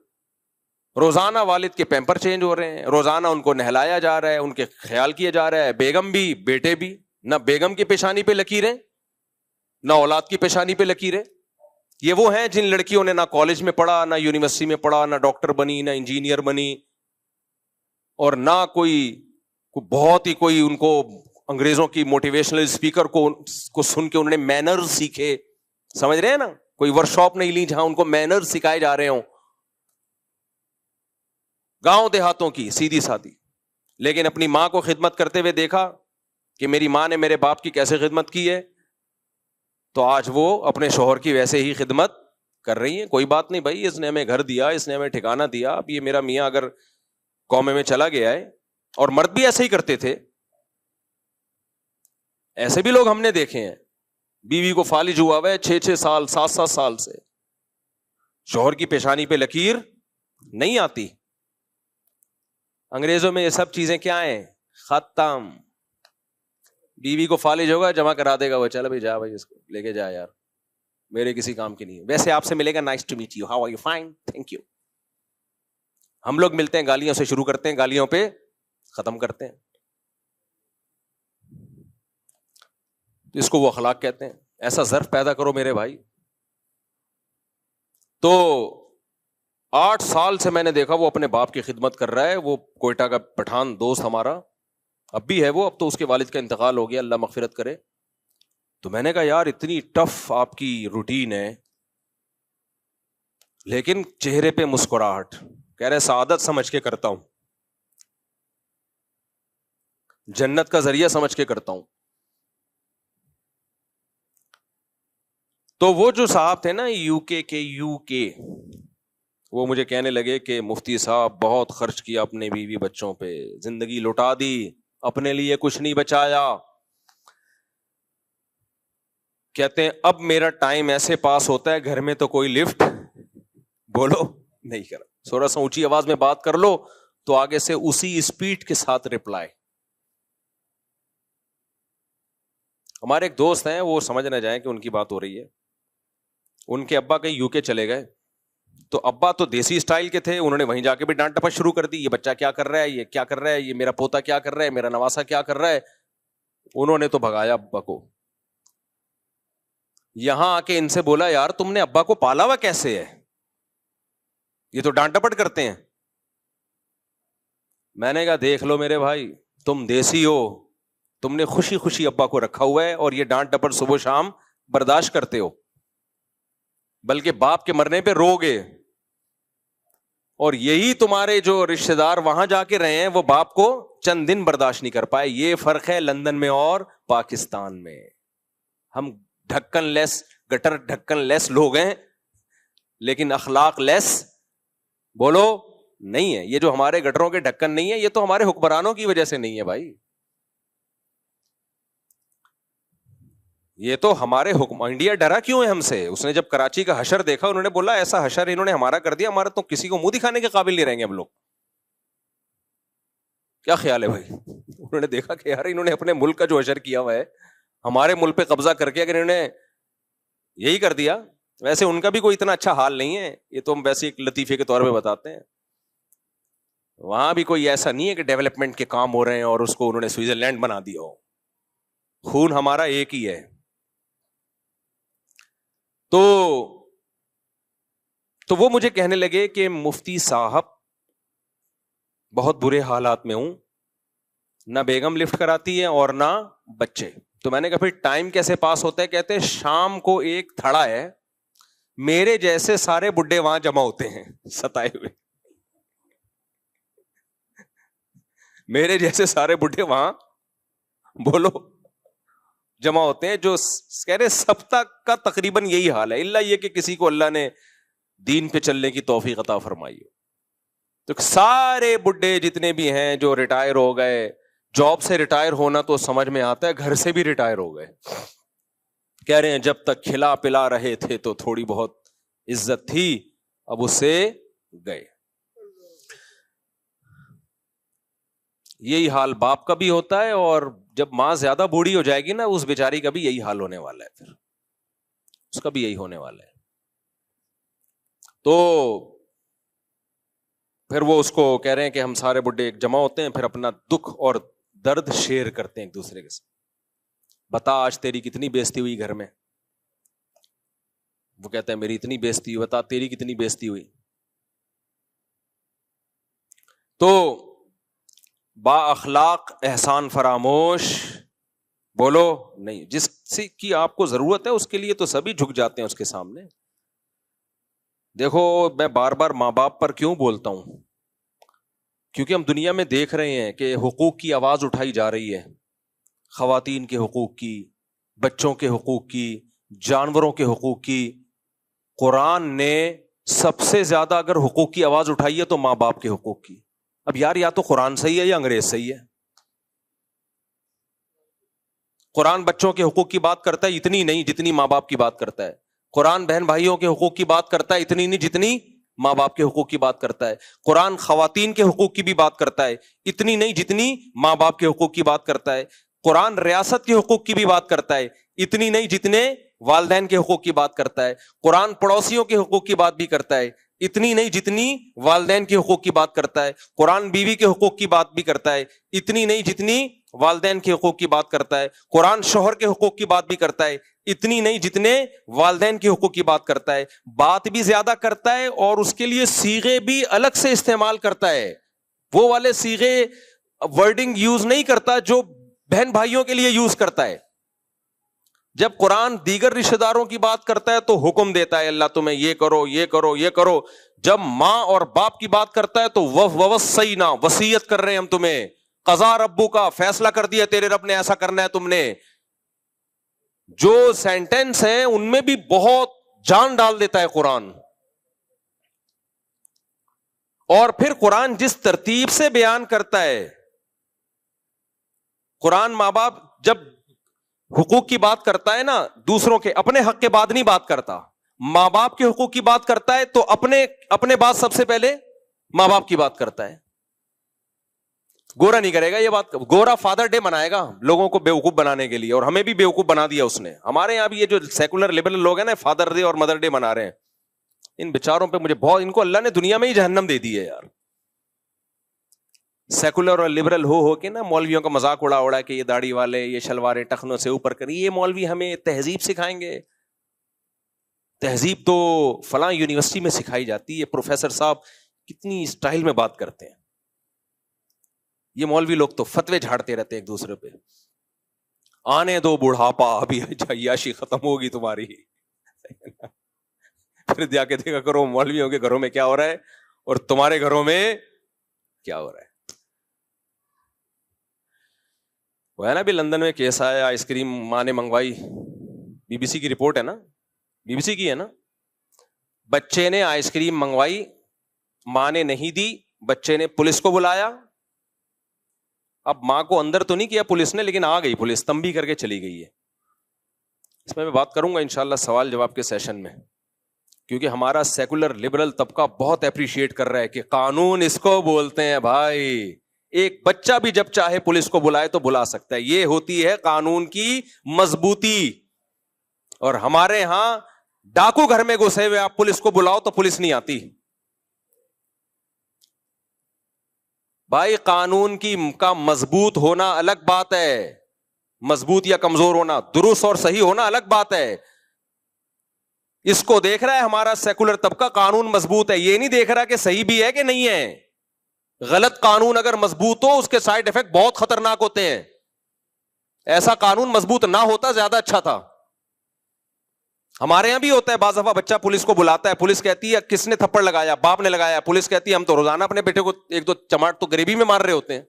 روزانہ والد کے پیمپر چینج ہو رہے ہیں, روزانہ ان کو نہلایا جا رہا ہے, ان کے خیال کیا جا رہا ہے, بیگم بھی بیٹے بھی, نہ بیگم کی پیشانی پہ لکیریں نہ اولاد کی پیشانی پہ لکیریں. یہ وہ ہیں جن لڑکیوں نے نہ کالج میں پڑھا, نہ یونیورسٹی میں پڑھا, نہ ڈاکٹر بنی, نہ انجینئر بنی, اور نہ کوئی بہت ہی کوئی ان کو انگریزوں کی موٹیویشنل اسپیکر کو سن کے انہوں نے مینرز سیکھے. سمجھ رہے ہیں نا, کوئی ورکشاپ نہیں لی جہاں ان کو مینرز سکھائے جا رہے ہوں, گاؤں دیہاتوں کی سیدھی سادھی. لیکن اپنی ماں کو خدمت کرتے ہوئے دیکھا کہ میری ماں نے میرے باپ کی کیسے خدمت کی ہے, تو آج وہ اپنے شوہر کی ویسے ہی خدمت کر رہی ہیں. کوئی بات نہیں بھائی, اس نے ہمیں گھر دیا, اس نے ہمیں ٹھکانہ دیا, اب یہ میرا میاں اگر قومے میں چلا گیا ہے, اور مرد بھی ایسے ہی کرتے تھے, ایسے بھی لوگ ہم نے دیکھے ہیں, بیوی کو فالج ہوا ہوا ہے 6-6 سال 7-7 سال سے, شوہر کی پیشانی پہ لکیر نہیں آتی. انگریزوں میں یہ سب چیزیں کیا ہیں, ختم. بیوی کو فالج ہوگا, جمع کرا دے گا وہ, چل بھائی جا بھائی, اس کو لے کے جا یار, میرے کسی کام کی نہیں ہے. ویسے آپ سے ملے گا, nice to meet you, how are you, fine, thank you. ہم لوگ ملتے ہیں گالیوں سے شروع کرتے ہیں, گالیوں پہ ختم کرتے ہیں. اس کو وہ اخلاق کہتے ہیں. ایسا ظرف پیدا کرو میرے بھائی. تو 8 سال سے میں نے دیکھا وہ اپنے باپ کی خدمت کر رہا ہے. وہ کوئٹہ کا پٹھان دوست ہمارا, اب بھی ہے وہ, اب تو اس کے والد کا انتقال ہو گیا, اللہ مغفرت کرے. تو میں نے کہا یار اتنی ٹف آپ کی روٹین ہے, لیکن چہرے پہ مسکراہٹ. کہہ رہے سعادت سمجھ کے کرتا ہوں, جنت کا ذریعہ سمجھ کے کرتا ہوں. تو وہ جو صاحب تھے نا یو کے, وہ مجھے کہنے لگے کہ مفتی صاحب بہت خرچ کیا اپنے بیوی بچوں پہ, زندگی لٹا دی, اپنے لیے کچھ نہیں بچایا. کہتے ہیں اب میرا ٹائم ایسے پاس ہوتا ہے گھر میں تو کوئی لفٹ بولو نہیں کرا, تھوڑا سا اونچی آواز میں بات کر لو تو آگے سے اسی اسپیڈ کے ساتھ رپلائی. ہمارے ایک دوست ہیں, وہ سمجھ نہ جائیں کہ ان کی بات ہو رہی ہے, ان کے ابا کہیں یو کے چلے گئے, تو ابا تو دیسی اسٹائل کے تھے, انہوں نے وہیں جا کے بھی ڈانٹ ٹپٹ شروع کر دی, یہ بچہ کیا کر رہا ہے, یہ کیا کر رہا ہے, یہ میرا پوتا کیا کر رہا ہے, میرا نواسا کیا کر رہا ہے. انہوں نے تو بھگایا ابا کو. یہاں آ کے ان سے بولا یار تم نے ابا کو پالا ہوا کیسے ہے, یہ تو ڈانٹ ٹپٹ کرتے ہیں. میں نے کہا دیکھ لو میرے بھائی, تم دیسی ہو, تم نے خوشی خوشی ابا کو رکھا ہوا ہے, اور یہ ڈانٹ ٹپٹ صبح شام برداشت کرتے ہو, بلکہ باپ کے مرنے پہ رو گے. اور یہی تمہارے جو رشتے دار وہاں جا کے رہے ہیں وہ باپ کو چند دن برداشت نہیں کر پائے. یہ فرق ہے لندن میں اور پاکستان میں. ہم ڈھکن لیس, گٹر ڈھکن لیس لوگ ہیں, لیکن اخلاق لیس بولو نہیں ہے. یہ جو ہمارے گٹروں کے ڈھکن نہیں ہے, یہ تو ہمارے حکمرانوں کی وجہ سے نہیں ہے بھائی, یہ تو ہمارے حکم. انڈیا ڈرا کیوں ہے ہم سے؟ اس نے جب کراچی کا حشر دیکھا, انہوں نے بولا ایسا حشر انہوں نے ہمارا کر دیا, ہمارا تو کسی کو منہ دکھانے کے قابل نہیں رہیں گے ہم لوگ. کیا خیال ہے بھائی؟ انہوں نے دیکھا کہ یار انہوں نے اپنے ملک کا جو حشر کیا ہوا ہے, ہمارے ملک پہ قبضہ کر کے اگر انہوں نے یہی کر دیا. ویسے ان کا بھی کوئی اتنا اچھا حال نہیں ہے, یہ تو ہم ویسے ایک لطیفے کے طور پہ بتاتے ہیں. وہاں بھی کوئی ایسا نہیں ہے کہ ڈیولپمنٹ کے کام ہو رہے ہیں اور اس کو انہوں نے سوئٹزرلینڈ بنا دیا ہو. خون ہمارا ایک ہی ہے. تو وہ مجھے کہنے لگے کہ مفتی صاحب بہت برے حالات میں ہوں, نہ بیگم لفٹ کراتی ہے اور نہ بچے. تو میں نے کہا پھر ٹائم کیسے پاس ہوتا ہے؟ کہتے شام کو ایک تھڑا ہے, میرے جیسے سارے بڈھے وہاں جمع ہوتے ہیں ستائے ہوئے, میرے جیسے سارے بڈھے وہاں بولو جمع ہوتے ہیں جو کہہ رہے سب کا تقریباً یہی حال ہے، الا یہ کہ کسی کو اللہ نے دین پہ چلنے کی توفیق عطا فرمائی ہو. تو سارے بڈھے جتنے بھی ہیں جو ریٹائر ہو گئے، جاب سے ریٹائر ہونا تو سمجھ میں آتا ہے، گھر سے بھی ریٹائر ہو گئے. کہہ رہے ہیں جب تک کھلا پلا رہے تھے تو تھوڑی بہت عزت تھی، اب اس سے گئے. یہی حال باپ کا بھی ہوتا ہے، اور جب ماں زیادہ بوڑھی ہو جائے گی نا، اس بیچاری کا بھی یہی حال ہونے والا ہے، پھر اس کا بھی یہی ہونے والا ہے. تو پھر وہ اس کو کہہ رہے ہیں کہ ہم سارے بڈھے ایک جمع ہوتے ہیں، پھر اپنا دکھ اور درد شیئر کرتے ہیں ایک دوسرے کے ساتھ. بتا آج تیری کتنی بےزتی ہوئی گھر میں. وہ کہتا ہے میری اتنی بےزتی ہوئی. بتا تیری کتنی بےزتی ہوئی. تو با اخلاق احسان فراموش بولو نہیں. جس سے کی آپ کو ضرورت ہے اس کے لیے تو سبھی جھک جاتے ہیں اس کے سامنے. دیکھو میں بار بار ماں باپ پر کیوں بولتا ہوں، کیونکہ ہم دنیا میں دیکھ رہے ہیں کہ حقوق کی آواز اٹھائی جا رہی ہے، خواتین کے حقوق کی، بچوں کے حقوق کی، جانوروں کے حقوق کی. قرآن نے سب سے زیادہ اگر حقوق کی آواز اٹھائی ہے تو ماں باپ کے حقوق کی. اب یار یا تو قرآن صحیح ہے یا انگریز صحیح ہے. قرآن بچوں کے حقوق کی بات کرتا ہے اتنی نہیں جتنی ماں باپ کی بات کرتا ہے. قرآن بہن بھائیوں کے حقوق کی بات کرتا ہے اتنی نہیں جتنی ماں باپ کے حقوق کی بات کرتا ہے. قرآن خواتین کے حقوق کی بھی بات کرتا ہے اتنی نہیں جتنی ماں باپ کے حقوق کی بات کرتا ہے. قرآن ریاست کے حقوق کی بھی بات کرتا ہے اتنی نہیں جتنے والدین کے حقوق کی بات کرتا ہے. قرآن پڑوسیوں کے حقوق کی بات بھی کرتا ہے اتنی نہیں جتنی والدین کے حقوق کی بات کرتا ہے. قرآن بیوی کے حقوق کی بات بھی کرتا ہے اتنی نہیں جتنی والدین کے حقوق کی بات کرتا ہے. قرآن شوہر کے حقوق کی بات بھی کرتا ہے اتنی نہیں جتنے والدین کے حقوق کی بات کرتا ہے. بات بھی زیادہ کرتا ہے اور اس کے لیے صیغے بھی الگ سے استعمال کرتا ہے. وہ والے صیغے ورڈنگ یوز نہیں کرتا جو بہن بھائیوں کے لیے یوز کرتا ہے. جب قرآن دیگر رشتہ داروں کی بات کرتا ہے تو حکم دیتا ہے اللہ تمہیں یہ کرو یہ کرو یہ کرو. جب ماں اور باپ کی بات کرتا ہے تو ووصینا وصیت کر رہے ہیں ہم تمہیں. قضا ربو کا فیصلہ کر دیا تیرے رب نے ایسا کرنا ہے تم نے. جو سینٹینس ہیں ان میں بھی بہت جان ڈال دیتا ہے قرآن. اور پھر قرآن جس ترتیب سے بیان کرتا ہے، قرآن ماں باپ جب حقوق کی بات کرتا ہے نا، دوسروں کے اپنے حق کے بعد نہیں بات کرتا. ماں باپ کے حقوق کی بات کرتا ہے تو اپنے بعد سب سے پہلے ماں باپ کی بات کرتا ہے. گورا نہیں کرے گا یہ بات. گورا فادر ڈے منائے گا لوگوں کو بیوقوف بنانے کے لیے، اور ہمیں بھی بیوقوف بنا دیا اس نے. ہمارے یہاں بھی یہ جو سیکولر لبرل لوگ ہیں نا، فادر ڈے اور مدر ڈے منا رہے ہیں. ان بیچاروں پہ مجھے بہت، ان کو اللہ نے دنیا میں ہی جہنم دے دی ہے یار. سیکولر اور لبرل ہو کے نا مولویوں کا مذاق اڑا کہ یہ داڑھی والے، یہ شلواریں ٹخنوں سے اوپر کر. یہ مولوی ہمیں تہذیب سکھائیں گے؟ تہذیب تو فلاں یونیورسٹی میں سکھائی جاتی ہے. پروفیسر صاحب کتنی اسٹائل میں بات کرتے ہیں. یہ مولوی لوگ تو فتوے جھاڑتے رہتے ہیں ایک دوسرے پہ. آنے دو بڑھاپا، ابھی عیاشی ختم ہوگی تمہاری. پھر جا کے دیکھا کرو مولویوں کے گھروں میں کیا ہو رہا ہے اور تمہارے گھروں میں کیا ہو رہا ہے. وہ ہے نا بھی لندن میں کیس آیا، آئس کریم ماں نے منگوائی. بی بی سی کی رپورٹ ہے نا، بی بی سی کی ہے نا. بچے نے آئس کریم منگوائی، ماں نے نہیں دی، بچے نے پولیس کو بلایا. اب ماں کو اندر تو نہیں کیا پولیس نے، لیکن آ گئی پولیس، تنبیہ کر کے چلی گئی ہے. اس میں بات کروں گا انشاءاللہ سوال جواب کے سیشن میں، کیونکہ ہمارا سیکولر لبرل طبقہ بہت اپریشیٹ کر رہا ہے کہ قانون اس کو بولتے ہیں بھائی. ایک بچہ بھی جب چاہے پولیس کو بلائے تو بلا سکتا ہے. یہ ہوتی ہے قانون کی مضبوطی. اور ہمارے ہاں ڈاکو گھر میں گھسے ہوئے آپ پولیس کو بلاؤ تو پولیس نہیں آتی. بھائی قانون کا مضبوط ہونا الگ بات ہے، مضبوط یا کمزور ہونا، درست اور صحیح ہونا الگ بات ہے. اس کو دیکھ رہا ہے ہمارا سیکولر طبقہ قانون مضبوط ہے، یہ نہیں دیکھ رہا کہ صحیح بھی ہے کہ نہیں ہے. غلط قانون اگر مضبوط ہو اس کے سائیڈ ایفیکٹ بہت خطرناک ہوتے ہیں. ایسا قانون مضبوط نہ ہوتا زیادہ اچھا تھا. ہمارے یہاں بھی ہوتا ہے بعض دفعہ بچہ پولیس کو بلاتا ہے، پولیس کہتی ہے کس نے تھپڑ لگایا؟ باپ نے لگایا. پولیس کہتی ہے ہم تو روزانہ اپنے بیٹے کو ایک دو چماٹ تو غریبی میں مار رہے ہوتے ہیں.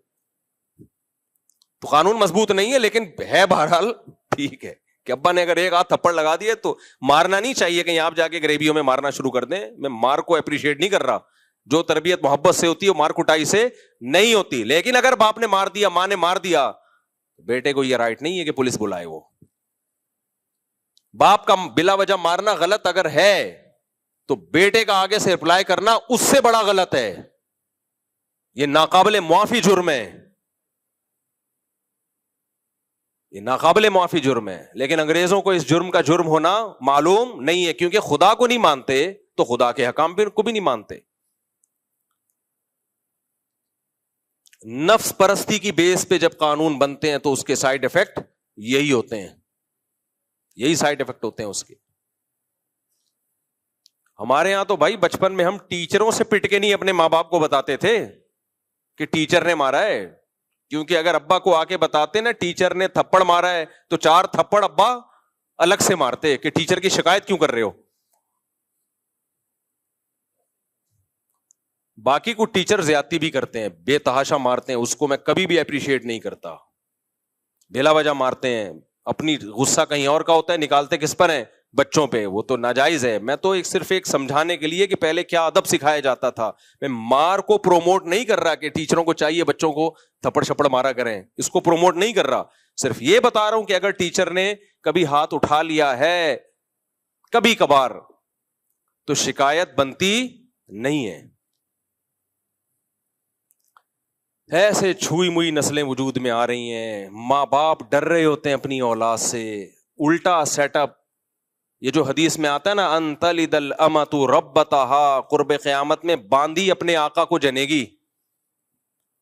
تو قانون مضبوط نہیں ہے لیکن ہے بہرحال ٹھیک ہے کہ ابا نے اگر ایک آدھ تھپڑ لگا دیے تو مارنا نہیں چاہیے, کہیں آپ جا کے گریبیوں میں مارنا شروع کر دیں. میں مار کو اپریشیٹ نہیں کر رہا, جو تربیت محبت سے ہوتی ہے وہ مار کٹائی سے نہیں ہوتی. لیکن اگر باپ نے مار دیا, ماں نے مار دیا, بیٹے کو یہ رائٹ نہیں ہے کہ پولیس بلائے. وہ باپ کا بلا وجہ مارنا غلط اگر ہے تو بیٹے کا آگے سے رپلائی کرنا اس سے بڑا غلط ہے. یہ ناقابل معافی جرم ہے, یہ ناقابل معافی جرم ہے. لیکن انگریزوں کو اس جرم کا جرم ہونا معلوم نہیں ہے, کیونکہ خدا کو نہیں مانتے تو خدا کے حکام کو بھی نہیں مانتے. نفس پرستی کی بیس پہ جب قانون بنتے ہیں تو اس کے سائیڈ افیکٹ یہی ہوتے ہیں, یہی سائیڈ افیکٹ ہوتے ہیں اس کے. ہمارے ہاں تو بھائی بچپن میں ہم ٹیچروں سے پٹ کے نہیں اپنے ماں باپ کو بتاتے تھے کہ ٹیچر نے مارا ہے, کیونکہ اگر ابا کو آ کے بتاتے نا ٹیچر نے تھپڑ مارا ہے تو 4 تھپڑ ابا الگ سے مارتے کہ ٹیچر کی شکایت کیوں کر رہے ہو. باقی کو ٹیچر زیادتی بھی کرتے ہیں, بے تحاشا مارتے ہیں, اس کو میں کبھی بھی اپریشیٹ نہیں کرتا. بلا وجہ مارتے ہیں, اپنی غصہ کہیں اور کا ہوتا ہے, نکالتے کس پر ہیں؟ بچوں پہ. وہ تو ناجائز ہے. میں تو صرف ایک سمجھانے کے لیے کہ پہلے کیا ادب سکھایا جاتا تھا. میں مار کو پروموٹ نہیں کر رہا کہ ٹیچروں کو چاہیے بچوں کو تھپڑ شپڑ مارا کریں, اس کو پروموٹ نہیں کر رہا. صرف یہ بتا رہا ہوں کہ اگر ٹیچر نے کبھی ہاتھ اٹھا لیا ہے کبھی کبھار تو شکایت بنتی نہیں ہے. ایسے چھوئی موئی نسلیں وجود میں آ رہی ہیں, ماں باپ ڈر رہے ہوتے ہیں اپنی اولاد سے. الٹا سیٹ اپ, یہ جو حدیث میں آتا ہے نا ان تلد الامۃ ربتہا, قرب قیامت میں باندھی اپنے آقا کو جنے گی.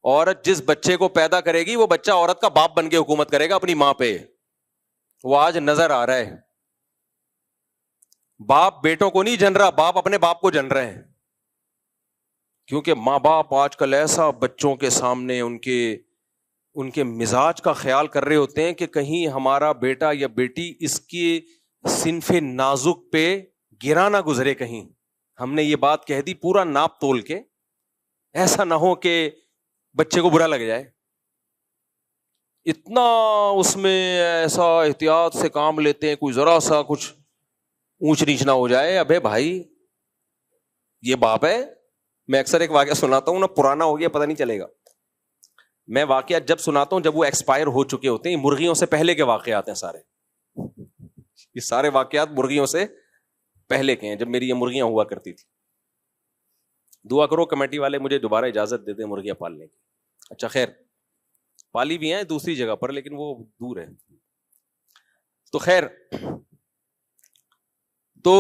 عورت جس بچے کو پیدا کرے گی وہ بچہ عورت کا باپ بن کے حکومت کرے گا اپنی ماں پہ. وہ آج نظر آ رہا ہے. باپ بیٹوں کو نہیں جن رہا, باپ اپنے باپ کو جن رہے ہیں. کیونکہ ماں باپ آج کل ایسا بچوں کے سامنے ان کے مزاج کا خیال کر رہے ہوتے ہیں کہ کہیں ہمارا بیٹا یا بیٹی اس کی صنف نازک پہ گرا نہ گزرے. کہیں ہم نے یہ بات کہہ دی پورا ناپ تول کے, ایسا نہ ہو کہ بچے کو برا لگ جائے. اتنا اس میں ایسا احتیاط سے کام لیتے ہیں, کوئی ذرا سا کچھ اونچ نیچ نہ ہو جائے. ابے بھائی یہ باپ ہے. میں اکثر ایک واقعہ سناتا ہوں نا, پرانا ہو گیا پتہ نہیں چلے گا. میں واقعات جب سناتا ہوں جب وہ ایکسپائر ہو چکے ہوتے ہیں. مرغیوں سے پہلے کے واقعات ہیں سارے, یہ سارے واقعات مرغیوں سے پہلے کے ہیں, جب میری یہ مرغیاں ہوا کرتی تھی. دعا کرو کمیٹی والے مجھے دوبارہ اجازت دے دیں مرغیاں پالنے کی. اچھا خیر, پالی بھی ہیں دوسری جگہ پر لیکن وہ دور ہے. تو خیر, تو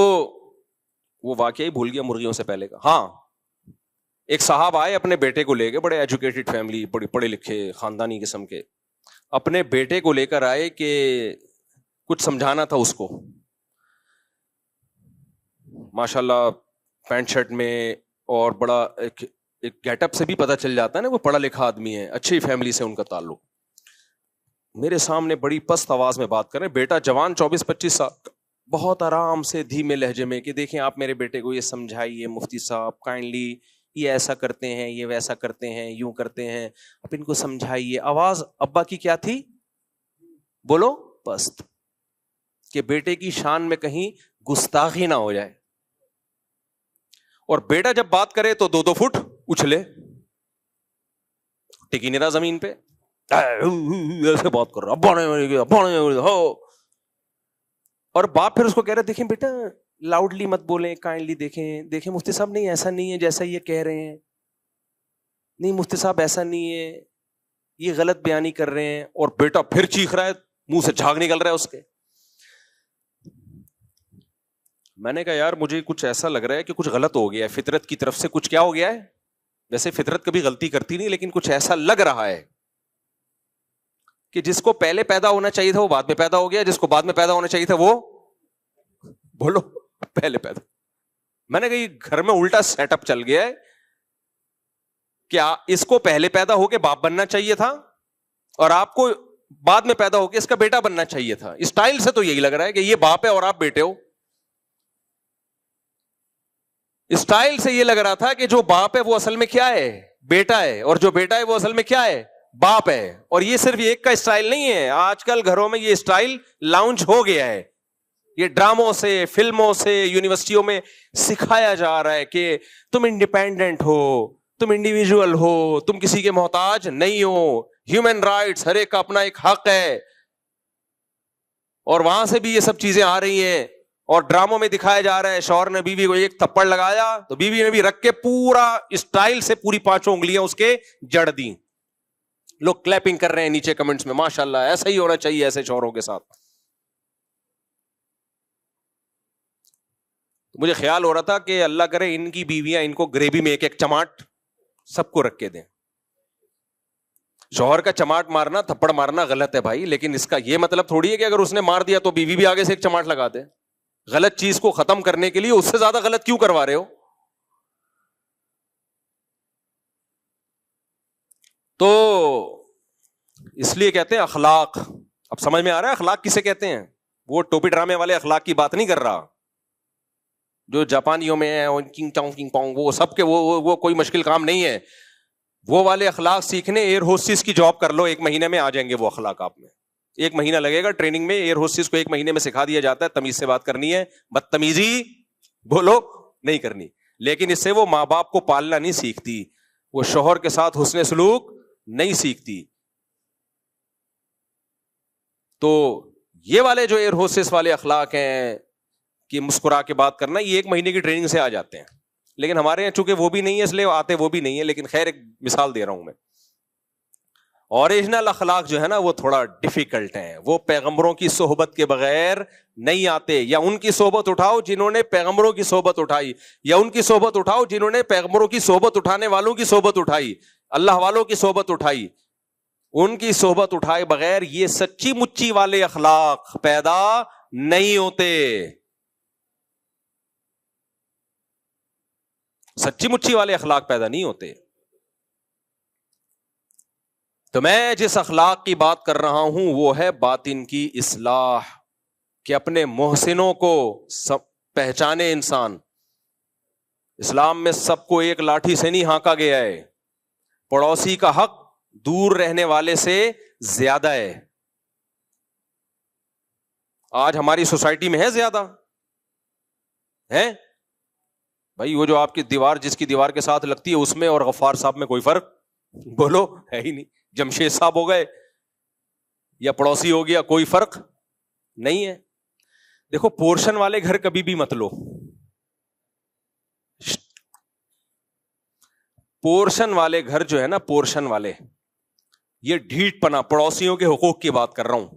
وہ واقعہ ہی بھول گیا مرغیوں سے پہلے کا. ہاں, ایک صاحب آئے اپنے بیٹے کو لے کے, بڑے ایجوکیٹڈ فیملی, بڑے پڑھے لکھے خاندانی قسم کے. اپنے بیٹے کو لے کر آئے کہ کچھ سمجھانا تھا اس کو. ماشاءاللہ پینٹ شرٹ میں, اور بڑا ایک گیٹ اپ سے بھی پتہ چل جاتا ہے نا وہ پڑھا لکھا آدمی ہے, اچھی فیملی سے ان کا تعلق. میرے سامنے بڑی پست آواز میں بات کر رہے ہیں. بیٹا جوان 24-25 سال کا, بہت آرام سے دھیمے لہجے میں کہ دیکھیں آپ میرے بیٹے کو یہ سمجھائیے مفتی صاحب کائنڈلی, یہ ایسا کرتے ہیں, یہ ویسا کرتے ہیں, یوں کرتے ہیں, آپ ان کو سمجھائیے. آواز ابا کی کیا تھی؟ بولو پست, کہ بیٹے کی شان میں کہیں گستاخی نہ ہو جائے. اور بیٹا جب بات کرے تو 2-2 فٹ اچھلے, ٹکی نہیں رہا زمین پہ, ایسے بات کر رہا ابا نے ہو. اور باپ پھر اس کو کہہ رہے دیکھیں بیٹا لاؤڈلی مت بولیں, کائنڈلی دیکھیں مفتی صاحب نہیں ایسا نہیں ہے جیسا یہ کہہ رہے ہیں, نہیں مفتی صاحب ایسا نہیں ہے, یہ غلط بیانی کر رہے ہیں. اور بیٹا پھر چیخ رہا ہے, منہ سے جھاگ نکل رہا ہے اس کے. میں نے کہا یار مجھے کچھ ایسا لگ رہا ہے کہ کچھ غلط ہو گیا ہے, فطرت کی طرف سے کچھ کیا ہو گیا ہے. ویسے فطرت کبھی غلطی کرتی نہیں, لیکن کچھ ایسا لگ رہا ہے کہ جس کو پہلے پیدا ہونا چاہیے تھا وہ بعد میں پیدا ہو گیا, جس کو بعد میں پیدا ہونا چاہیے تھا وہ بولو پہلے پیدا. میں نے کہا یہ گھر میں الٹا سیٹ اپ چل گیا ہے. کیا اس کو پہلے پیدا ہو کے باپ بننا چاہیے تھا اور آپ کو بعد میں پیدا ہو کے اس کا بیٹا بننا چاہیے تھا؟ اسٹائل سے تو یہی لگ رہا ہے کہ یہ باپ ہے اور آپ بیٹے ہو. اسٹائل سے یہ لگ رہا تھا کہ جو باپ ہے وہ اصل میں کیا ہے؟ بیٹا ہے, اور جو بیٹا ہے وہ اصل میں کیا ہے؟ باپ ہے. اور یہ صرف ایک کا اسٹائل نہیں ہے, آج کل گھروں میں یہ اسٹائل لانچ ہو گیا ہے. یہ ڈراموں سے, فلموں سے, یونیورسٹیوں میں سکھایا جا رہا ہے کہ تم انڈیپینڈنٹ ہو, تم انڈیویجول ہو, تم کسی کے محتاج نہیں ہو, ہیومن رائٹس, ہر ایک کا اپنا ایک حق ہے. اور وہاں سے بھی یہ سب چیزیں آ رہی ہیں, اور ڈراموں میں دکھایا جا رہا ہے شوہر نے بیوی کو ایک تھپڑ لگایا تو بیوی نے بھی رکھ کے پورا اسٹائل سے پوری 5 انگلیاں اس کے جڑ دی. لوگ کلیپنگ کر رہے ہیں نیچے کمنٹس میں, ماشاءاللہ ایسا ہی ہونا چاہیے ایسے شوہروں کے ساتھ. مجھے خیال ہو رہا تھا کہ اللہ کرے ان کی بیویاں ان کو گریوی میں ایک ایک چماٹ سب کو رکھ کے دیں. شوہر کا چماٹ مارنا, تھپڑ مارنا غلط ہے بھائی, لیکن اس کا یہ مطلب تھوڑی ہے کہ اگر اس نے مار دیا تو بیوی بھی آگے سے ایک چماٹ لگا دے. غلط چیز کو ختم کرنے کے لیے اس سے زیادہ غلط کیوں کروا رہے ہو؟ تو اس لیے کہتے ہیں اخلاق. اب سمجھ میں آ رہا ہے اخلاق کسے کہتے ہیں؟ وہ ٹوپی ڈرامے والے اخلاق کی بات نہیں کر رہا جو جاپانیوں میں ہے, وہ سب کے وہ کوئی مشکل کام نہیں ہے. وہ والے اخلاق سیکھنے ایئر ہوسٹس کی جاب کر لو, 1 مہینے میں آ جائیں گے وہ اخلاق آپ میں. 1 مہینہ لگے گا ٹریننگ میں. ایئر ہوسٹس کو 1 مہینے میں سکھا دیا جاتا ہے تمیز سے بات کرنی ہے, بدتمیزی بولو نہیں کرنی. لیکن اس سے وہ ماں باپ کو پالنا نہیں سیکھتی, وہ شوہر کے ساتھ حسن سلوک نہیں سیکھتی. تو یہ والے جو ایئر ہوسٹس والے اخلاق ہیں کہ مسکرا کے بات کرنا, یہ 1 مہینے کی ٹریننگ سے آ جاتے ہیں. لیکن ہمارے یہاں چونکہ وہ بھی نہیں ہے اس لیے آتے وہ بھی نہیں ہے. لیکن خیر ایک مثال دے رہا ہوں میں. اوریجنل اخلاق جو ہے نا وہ تھوڑا ڈیفیکلٹ ہیں, وہ پیغمبروں کی صحبت کے بغیر نہیں آتے. یا ان کی صحبت اٹھاؤ جنہوں نے پیغمبروں کی صحبت اٹھائی, یا ان کی صحبت اٹھاؤ جنہوں نے پیغمبروں کی صحبت اٹھانے والوں کی صحبت اٹھائی, اللہ والوں کی صحبت اٹھائی. ان کی صحبت اٹھائے بغیر یہ سچی مچی والے اخلاق پیدا نہیں ہوتے. سچی مچی والے اخلاق پیدا نہیں ہوتے. تو میں جس اخلاق کی بات کر رہا ہوں وہ ہے باطن کی اصلاح, کہ اپنے محسنوں کو پہچانے انسان. اسلام میں سب کو ایک لاٹھی سے نہیں ہانکا گیا ہے. پڑوسی کا حق دور رہنے والے سے زیادہ ہے. آج ہماری سوسائٹی میں ہے زیادہ ہے بھائی. وہ جو آپ کی دیوار جس کی دیوار کے ساتھ لگتی ہے اس میں اور غفار صاحب میں کوئی فرق بولو ہے ہی نہیں. جمشید صاحب ہو گئے یا پڑوسی ہو گیا, کوئی فرق نہیں ہے. دیکھو پورشن والے گھر کبھی بھی مت لو. پورشن والے گھر جو ہے نا, پورشن والے, یہ ڈھیٹ پنا, پڑوسیوں کے حقوق کی بات کر رہا ہوں.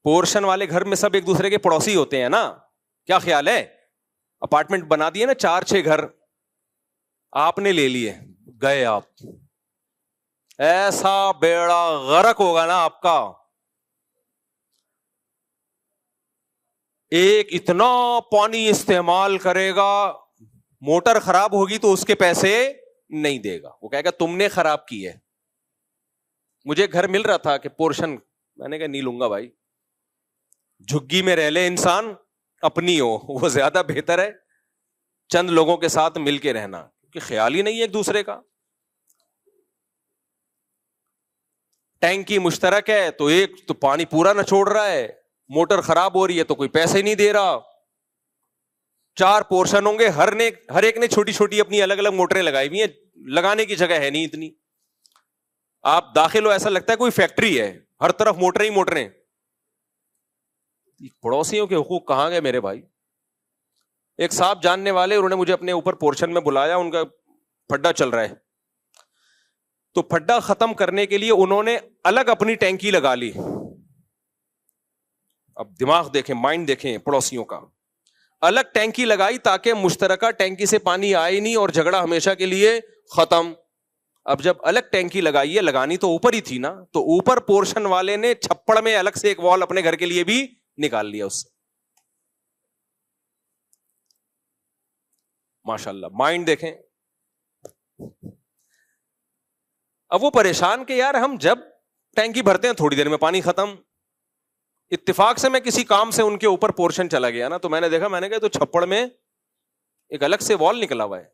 پورشن والے گھر میں سب ایک دوسرے کے پڑوسی ہوتے ہیں نا. کیا خیال ہے؟ اپارٹمنٹ بنا دیے نا 4-6 گھر آپ نے لے لیے, گئے آپ, ایسا بیڑا غرق ہوگا نا آپ کا. ایک اتنا پانی استعمال کرے گا, موٹر خراب ہوگی تو اس کے پیسے نہیں دے گا, وہ کہے گا تم نے خراب کی ہے. مجھے گھر مل رہا تھا کہ پورشن, میں نے کہا نہیں لوں گا بھائی, جھگی میں رہ لے انسان, اپنی ہو وہ زیادہ بہتر ہے. چند لوگوں کے ساتھ مل کے رہنا, کیونکہ خیال ہی نہیں ہے ایک دوسرے کا. ٹینکی مشترک ہے تو ایک تو پانی پورا نہ چھوڑ رہا ہے, موٹر خراب ہو رہی ہے تو کوئی پیسے نہیں دے رہا. 4 پورشن ہوں گے, ہر ایک نے چھوٹی چھوٹی اپنی الگ الگ موٹریں لگائی ہوئی ہیں, لگانے کی جگہ ہے نہیں اتنی. آپ داخل ہو ایسا لگتا ہے کوئی فیکٹری ہے, ہر طرف موٹریں ہی موٹریں. پڑوسیوں کے حقوق کہاں گئے میرے بھائی؟ ایک صاحب جاننے والے, انہوں نے مجھے اپنے اوپر پورشن میں بلایا, ان کا پھڈا چل رہا ہے, تو پھڈا ختم کرنے کے لیے انہوں نے الگ اپنی ٹینکی لگا لی. اب دماغ دیکھیں, مائنڈ دیکھیں پڑوسیوں کا. الگ ٹینکی لگائی تاکہ مشترکہ ٹینکی سے پانی آئے نہیں اور جھگڑا ہمیشہ کے لیے ختم. اب جب الگ ٹینکی لگائی ہے, لگانی تو اوپر ہی تھی نا, تو اوپر پورشن والے نے چھپڑ میں الگ سے ایک وال اپنے گھر کے لیے بھی نکال لیا اس سے. ماشاءاللہ مائنڈ دیکھیں. اب وہ پریشان کہ یار ہم جب ٹینکی بھرتے ہیں تھوڑی دیر میں پانی ختم. اتفاق سے میں کسی کام سے ان کے اوپر پورشن چلا گیا نا, تو میں نے دیکھا, میں نے کہا تو چھپڑ میں ایک الگ سے وال نکلا ہوا ہے,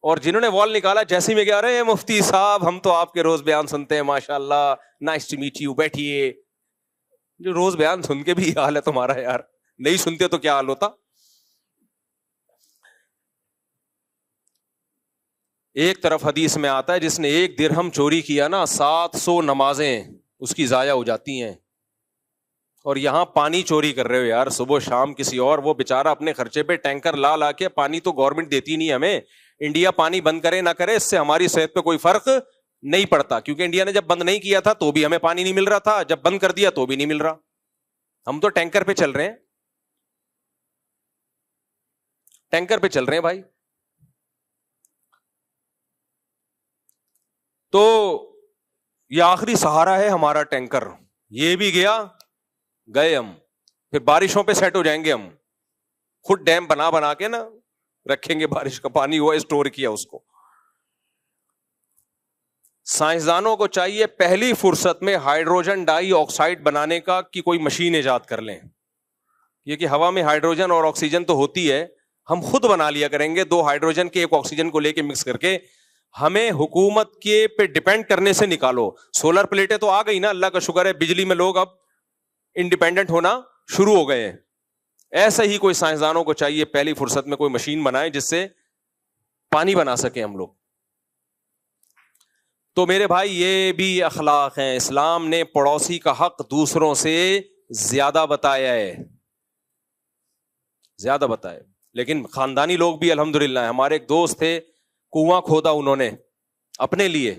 اور جنہوں نے وال نکالا جیسے ہی میں کہہ رہے ہیں مفتی صاحب ہم تو آپ کے روز بیان سنتے ہیں ماشاء اللہ, نائس ٹو میٹ یو, بیٹھیے. جو روز بیان سن کے بھی حال ہے تمہارا یار, نہیں سنتے تو کیا حال ہوتا. ایک طرف حدیث میں آتا ہے جس نے 1 درہم چوری کیا نا 700 نمازیں اس کی ضائع ہو جاتی ہیں. اور یہاں پانی چوری کر رہے ہو یار صبح شام کسی اور, وہ بےچارا اپنے خرچے پہ ٹینکر لا کے, پانی تو گورنمنٹ دیتی نہیں ہمیں. انڈیا پانی بند کرے نہ کرے اس سے ہماری صحت پہ کوئی فرق نہیں پڑتا, کیونکہ انڈیا نے جب بند نہیں کیا تھا تو بھی ہمیں پانی نہیں مل رہا تھا, جب بند کر دیا تو بھی نہیں مل رہا. ہم تو ٹینکر پہ چل رہے ہیں, ٹینکر پہ چل رہے ہیں بھائی. تو یہ آخری سہارا ہے ہمارا ٹینکر, یہ بھی گیا گئے ہم. پھر بارشوں پہ سیٹ ہو جائیں گے ہم, خود ڈیم بنا کے نا رکھیں گے, بارش کا پانی ہوا اسٹور کیا اس کو. سائنسدانوں کو چاہیے پہلی فرصت میں ہائیڈروجن ڈائی آکسائڈ بنانے کا کی کوئی مشین ایجاد کر لیں. یہ کہ ہوا میں ہائیڈروجن اور آکسیجن تو ہوتی ہے, ہم خود بنا لیا کریں گے 2 ہائیڈروجن کے 1 آکسیجن کو لے کے مکس کر کے. ہمیں حکومت کے پہ ڈیپینڈ کرنے سے نکالو. سولر پلیٹیں تو آ گئی نا, اللہ کا شکر ہے, بجلی میں لوگ اب انڈیپینڈنٹ ہونا شروع ہو گئے ہیں. ایسا ہی کوئی سائنسدانوں کو چاہیے پہلی فرصت میں کوئی مشین بنائے جس سے پانی بنا سکیں ہم لوگ. تو میرے بھائی یہ بھی اخلاق ہیں. اسلام نے پڑوسی کا حق دوسروں سے زیادہ بتایا ہے, زیادہ بتایا. لیکن خاندانی لوگ بھی الحمدللہ ہیں. ہمارے ایک دوست تھے, کنواں کھودا انہوں نے اپنے لیے.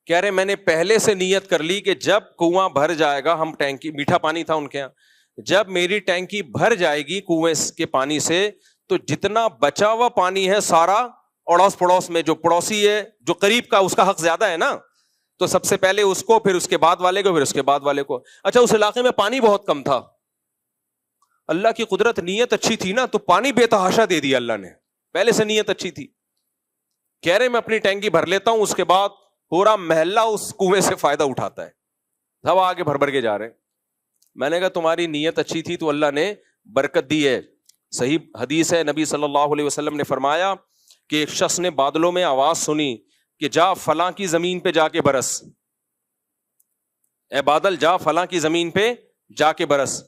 کہہ رہے میں نے پہلے سے نیت کر لی کہ جب کنواں بھر جائے گا, ہم ٹینکی میٹھا پانی تھا ان کے یہاں, جب میری ٹینکی بھر جائے گی کنویں کے پانی سے تو جتنا بچا ہوا پانی ہے سارا اڑوس پڑوس میں جو پڑوسی ہے جو قریب کا اس کا حق زیادہ ہے نا, تو سب سے پہلے اس کو, پھر اس کے بعد والے کو, پھر اس کے بعد والے کو. اچھا اس علاقے میں پانی بہت کم تھا, اللہ کی قدرت, نیت اچھی تھی نا تو پانی بے تحاشا دے دیا اللہ نے, پہلے سے نیت اچھی تھی. کہہ رہے میں اپنی ٹینکی بھر لیتا ہوں, اس کے بعد پورا محلہ اس کنویں سے فائدہ اٹھاتا ہے, سب آگے بھر کے جا رہے ہیں. میں نے کہا تمہاری نیت اچھی تھی تو اللہ نے برکت دی ہے. صحیح حدیث ہے, نبی صلی اللہ علیہ وسلم نے فرمایا کہ ایک شخص نے بادلوں میں آواز سنی کہ جا فلاں کی زمین پہ جا کے برس, اے بادل جا فلاں کی زمین پہ جا کے برس.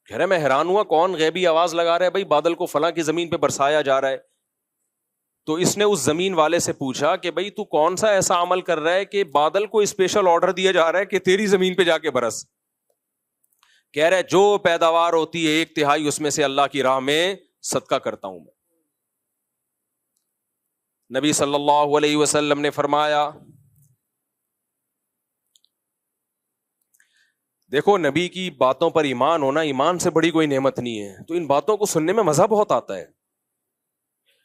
کہہ رہے میں حیران ہوا کون غیبی آواز لگا رہا ہے بھائی, بادل کو فلاں کی زمین پہ برسایا جا رہا ہے. تو اس نے اس زمین والے سے پوچھا کہ بھائی تو کون سا ایسا عمل کر رہا ہے کہ بادل کو اسپیشل آرڈر دیا جا رہا ہے کہ تیری زمین پہ جا کے برس. کہہ رہے جو پیداوار ہوتی ہے 1/3 اس میں سے اللہ کی راہ میں صدقہ کرتا ہوں میں. نبی صلی اللہ علیہ وسلم نے فرمایا, دیکھو نبی کی باتوں پر ایمان ہونا, ایمان سے بڑی کوئی نعمت نہیں ہے. تو ان باتوں کو سننے میں مزہ بہت آتا ہے,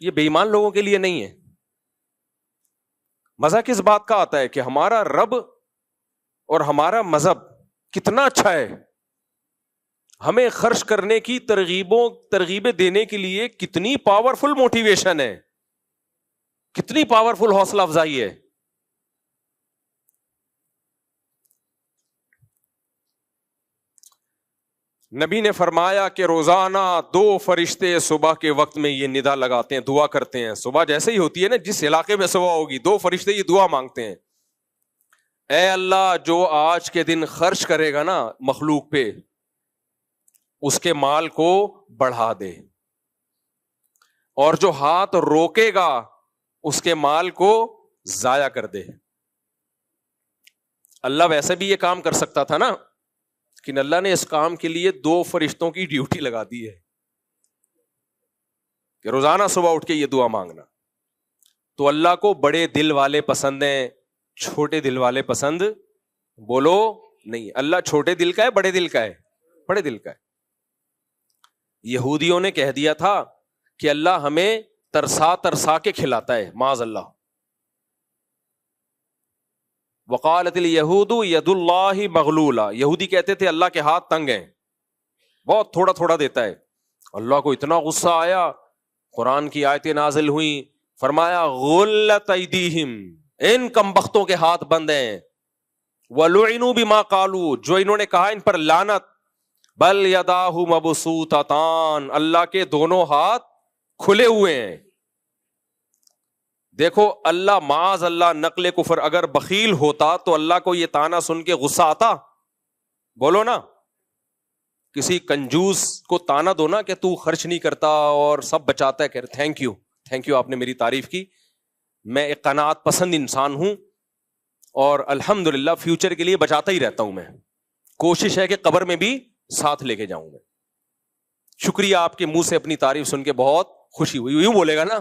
یہ بے ایمان لوگوں کے لیے نہیں ہے. مزہ کس بات کا آتا ہے کہ ہمارا رب اور ہمارا مذہب کتنا اچھا ہے, ہمیں خرچ کرنے کی ترغیبیں دینے کے لیے کتنی پاورفل موٹیویشن ہے, کتنی پاورفل حوصلہ افزائی ہے. نبی نے فرمایا کہ روزانہ 2 فرشتے صبح کے وقت میں یہ ندا لگاتے ہیں, دعا کرتے ہیں. صبح جیسے ہی ہوتی ہے نا, جس علاقے میں صبح ہوگی 2 فرشتے یہ دعا مانگتے ہیں, اے اللہ جو آج کے دن خرچ کرے گا نا مخلوق پہ اس کے مال کو بڑھا دے, اور جو ہاتھ روکے گا اس کے مال کو ضائع کر دے. اللہ ویسے بھی یہ کام کر سکتا تھا نا, لیکن اللہ نے اس کام کے لیے 2 فرشتوں کی ڈیوٹی لگا دی ہے کہ روزانہ صبح اٹھ کے یہ دعا مانگنا. تو اللہ کو بڑے دل والے پسند ہیں, چھوٹے دل والے پسند بولو نہیں. اللہ چھوٹے دل کا ہے, بڑے دل کا ہے, بڑے دل کا ہے. یہودیوں نے کہہ دیا تھا کہ اللہ ہمیں ترسا ترسا کے کھلاتا ہے, معاذ اللہ. وقالت الیہود ید اللہ مغلولہ, یہودی کہتے تھے اللہ کے ہاتھ تنگ ہیں, بہت تھوڑا تھوڑا دیتا ہے. اللہ کو اتنا غصہ آیا, قرآن کی آیتیں نازل ہوئیں, فرمایا غلت ایدیہم, ان کمبختوں کے ہاتھ بند ہیں, وَلُعِنُوا بِمَا قَالُوا, جو انہوں نے کہا ان پر لعنت, بل یداہ مبسوطتان, اللہ کے دونوں ہاتھ کھلے ہوئے ہیں. دیکھو اللہ معاذ اللہ نقل کفر اگر بخیل ہوتا تو اللہ کو یہ تانا سن کے غصہ آتا؟ بولو نا. کسی کنجوس کو تانا دو نا کہ تو خرچ نہیں کرتا اور سب بچاتا ہے, کہ تھینک یو آپ نے میری تعریف کی, میں ایک قناعت پسند انسان ہوں اور الحمدللہ فیوچر کے لیے بچاتا ہی رہتا ہوں, میں کوشش ہے کہ قبر میں بھی ساتھ لے کے جاؤں میں. شکریہ, آپ کے منہ سے اپنی تعریف سن کے بہت خوشی ہوئی, یوں بولے گا نا.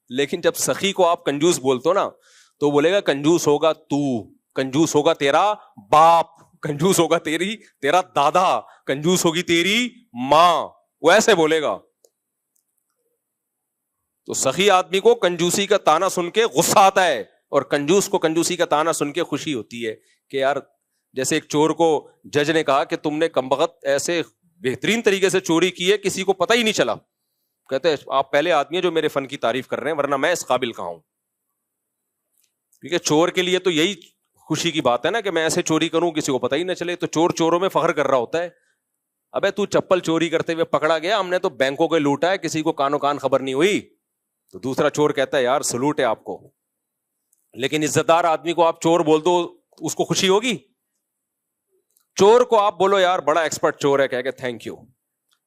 لیکن جب سخی کو آپ کنجوس بولتے ہو نا تو بولے گا کنجوس ہوگا تو, کنجوس ہوگا تیرا باپ, کنجوس ہوگا تیرا دادا, کنجوس ہوگی تیری ماں, وہ ایسے بولے گا. تو سخی آدمی کو کنجوسی کا تانا سن کے غصہ آتا ہے اور کنجوس کو کنجوسی کا تانا سن کے خوشی ہوتی ہے کہ یار, جیسے ایک چور کو جج نے کہا کہ تم نے کمبخت ایسے بہترین طریقے سے چوری کی ہے کسی کو پتہ ہی نہیں چلا. کہتے ہیں آپ پہلے آدمی ہیں جو میرے فن کی تعریف کر رہے ہیں, ورنہ میں اس قابل کہاں ہوں. کیونکہ چور کے لیے تو یہی خوشی کی بات ہے نا کہ میں ایسے چوری کروں کسی کو پتہ ہی نہ چلے. تو چور چوروں میں فخر کر رہا ہوتا ہے. ابے تو چپل چوری کرتے ہوئے پکڑا گیا, ہم نے تو بینکوں کے لوٹا ہے, کسی کو کانوں کان خبر نہیں ہوئی. تو دوسرا چور کہتا ہے یار سلوٹ ہے آپ کو. لیکن عزت دار آدمی کو آپ چور بول دو, اس کو خوشی ہوگی. چور کو آپ بولو یار بڑا ایکسپرٹ چور ہے, کہہ کے تھینک یو.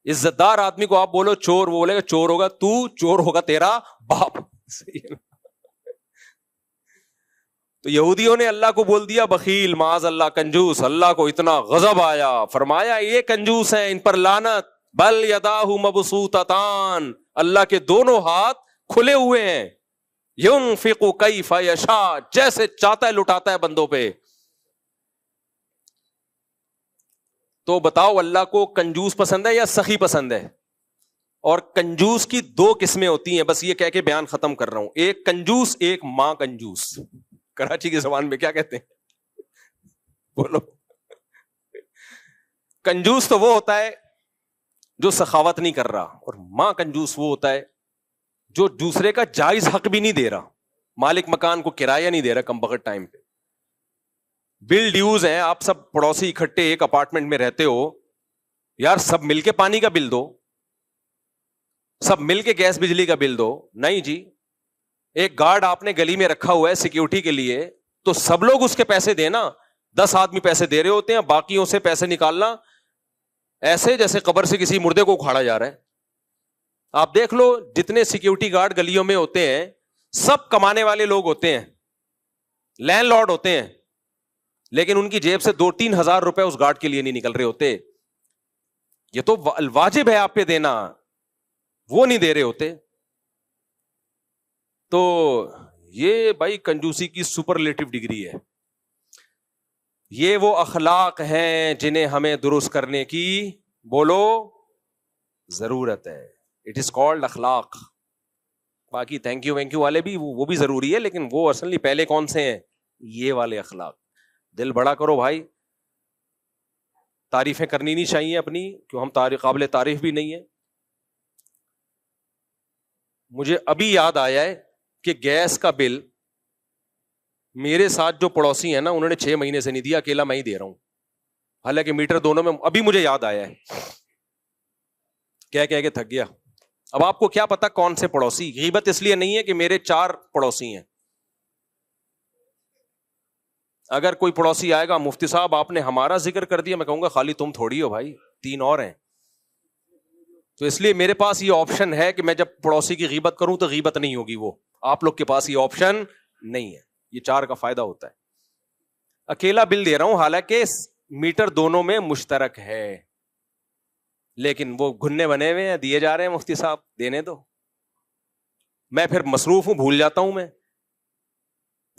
عزت دار آدمی کو آپ بولو چور, وہ بولے گا چور ہوگا تو, چور ہوگا تیرا باپ. تو یہودیوں نے اللہ کو بول دیا بخیل, معاذ اللہ کنجوس. اللہ کو اتنا غضب آیا, فرمایا یہ کنجوس ہیں, ان پر لعنت. بل یداہ مبسوطتان, اللہ کے دونوں ہاتھ کھلے ہوئے ہیں. ينفق کیف یشاء, جیسے چاہتا ہے لٹاتا ہے بندوں پہ. تو بتاؤ اللہ کو کنجوس پسند ہے یا سخی پسند ہے؟ اور کنجوس کی دو قسمیں ہوتی ہیں, بس یہ کہہ کے بیان ختم کر رہا ہوں. ایک کنجوس, ایک ماں کنجوس. کراچی کی زبان میں کیا کہتے ہیں بولو؟ کنجوس تو وہ ہوتا ہے جو سخاوت نہیں کر رہا, اور ماں کنجوس وہ ہوتا ہے جو دوسرے کا جائز حق بھی نہیں دے رہا. مالک مکان کو کرایہ نہیں دے رہا کم بخت ٹائم پہ. بل ڈیوز ہیں, آپ سب پڑوسی اکٹھے ایک اپارٹمنٹ میں رہتے ہو, یار سب مل کے پانی کا بل دو, سب مل کے گیس بجلی کا بل دو. نہیں جی, ایک گارڈ آپ نے گلی میں رکھا ہوا ہے سیکیورٹی کے لیے, تو سب لوگ اس کے پیسے دینا. 10 آدمی پیسے دے رہے ہوتے ہیں, باقیوں سے پیسے نکالنا ایسے جیسے قبر سے کسی مردے کو اکھاڑا جا رہا ہے. آپ دیکھ لو جتنے سیکیورٹی گارڈ گلیوں میں ہوتے ہیں سب کمانے والے لوگ ہوتے ہیں, لینڈ لارڈ ہوتے ہیں, لیکن ان کی جیب سے 2-3 ہزار روپے اس گارڈ کے لیے نہیں نکل رہے ہوتے. یہ تو واجب ہے آپ پہ دینا, وہ نہیں دے رہے ہوتے. تو یہ بھائی کنجوسی کی سپرلیٹو ڈگری ہے. یہ وہ اخلاق ہیں جنہیں ہمیں درست کرنے کی بولو ضرورت ہے. اٹ از کالڈ اخلاق. باقی تھینک یو وینک یو والے بھی وہ بھی ضروری ہے, لیکن وہ اصلی پہلے کون سے ہیں؟ یہ والے اخلاق. دل بڑا کرو بھائی, تعریفیں کرنی نہیں چاہیے اپنی, کیوں ہم قابل تعریف بھی نہیں ہے. مجھے ابھی یاد آیا ہے کہ گیس کا بل میرے ساتھ جو پڑوسی ہیں نا انہوں نے 6 مہینے سے نہیں دیا, اکیلا میں ہی دے رہا ہوں, حالانکہ میٹر دونوں میں. ابھی مجھے یاد آیا ہے, کہہ کے تھک گیا. اب آپ کو کیا پتا کون سے پڑوسی. غیبت اس لیے نہیں ہے کہ میرے 4 پڑوسی ہیں. اگر کوئی پڑوسی آئے گا مفتی صاحب آپ نے ہمارا ذکر کر دیا, میں کہوں گا خالی تم تھوڑی ہو بھائی, 3 اور ہیں. تو اس لیے میرے پاس یہ آپشن ہے کہ میں جب پڑوسی کی غیبت کروں تو غیبت نہیں ہوگی. وہ آپ لوگ کے پاس یہ آپشن نہیں ہے. یہ 4 کا فائدہ ہوتا ہے. اکیلا بل دے رہا ہوں, حالانکہ میٹر دونوں میں مشترک ہے, لیکن وہ گھننے بنے ہوئے ہیں, دیے جا رہے ہیں مفتی صاحب دینے دو. میں پھر مصروف ہوں, بھول جاتا ہوں میں.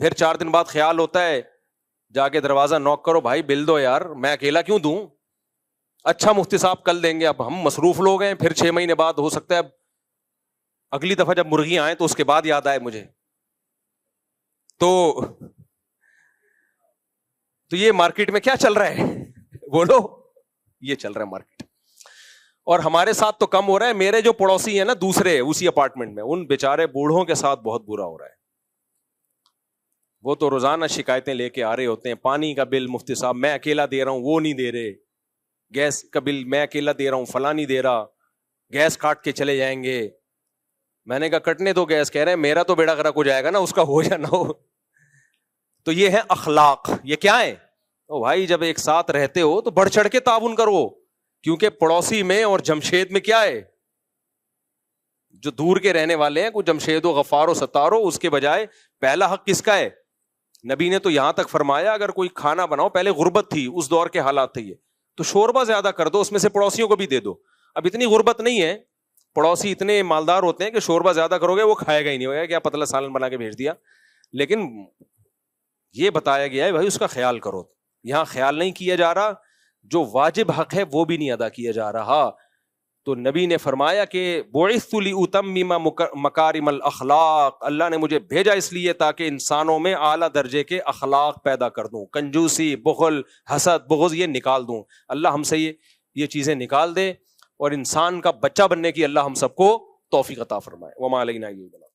پھر 4 دن بعد خیال ہوتا ہے, جا کے دروازہ نوک کرو, بھائی بل دو یار, میں اکیلا کیوں دوں. اچھا مفتی صاحب کل دیں گے, اب ہم مصروف لوگ ہیں. پھر 6 مہینے بعد ہو سکتا ہے اگلی دفعہ جب مرغیاں آئیں تو اس کے بعد یاد آئے مجھے. تو یہ مارکیٹ میں کیا چل رہا ہے بولو, یہ چل رہا ہے مارکیٹ. اور ہمارے ساتھ تو کم ہو رہا ہے, میرے جو پڑوسی ہیں نا دوسرے اسی اپارٹمنٹ میں, ان بیچارے بوڑھوں کے ساتھ بہت برا ہو رہا ہے. وہ تو روزانہ شکایتیں لے کے آ رہے ہوتے ہیں, پانی کا بل مفتی صاحب میں اکیلا دے رہا ہوں, وہ نہیں دے رہے. گیس کا بل میں اکیلا دے رہا ہوں, فلاں نہیں دے رہا, گیس کاٹ کے چلے جائیں گے. میں نے کہا کٹنے تو گیس، کہہ رہے ہیں میرا تو بیڑا غرق ہو جائے گا نا، اس کا ہو یا نہ ہو. تو یہ ہے اخلاق. یہ کیا ہے؟ او بھائی جب ایک ساتھ رہتے ہو تو بڑھ چڑھ کے تعاون کرو، کیونکہ پڑوسی میں اور جمشید میں کیا ہے، جو دور کے رہنے والے ہیں، کوئی جمشید و غفار و ستار ہو، اس کے بجائے پہلا حق کس کا ہے؟ نبی نے تو یہاں تک فرمایا اگر کوئی کھانا بناؤ، پہلے غربت تھی، اس دور کے حالات تھے یہ، تو شوربہ زیادہ کر دو، اس میں سے پڑوسیوں کو بھی دے دو. اب اتنی غربت نہیں ہے، پڑوسی اتنے مالدار ہوتے ہیں کہ شوربہ زیادہ کرو گے وہ کھائے گا ہی نہیں، ہوگا کیا پتلا سالن بنا کے بھیج دیا. لیکن یہ بتایا گیا ہے بھائی اس کا خیال کرو. یہاں خیال نہیں کیا جا رہا، جو واجب حق ہے وہ بھی نہیں ادا کیا جا رہا. تو نبی نے فرمایا کہ بعثت لأتمم مکارم الاخلاق، اللہ نے مجھے بھیجا اس لیے تاکہ انسانوں میں اعلیٰ درجے کے اخلاق پیدا کر دوں، کنجوسی، بخل، حسد، بغض یہ نکال دوں. اللہ ہم سے یہ چیزیں نکال دے اور انسان کا بچہ بننے کی اللہ ہم سب کو توفیق عطا فرمائے. وما علینا الا البلاغ.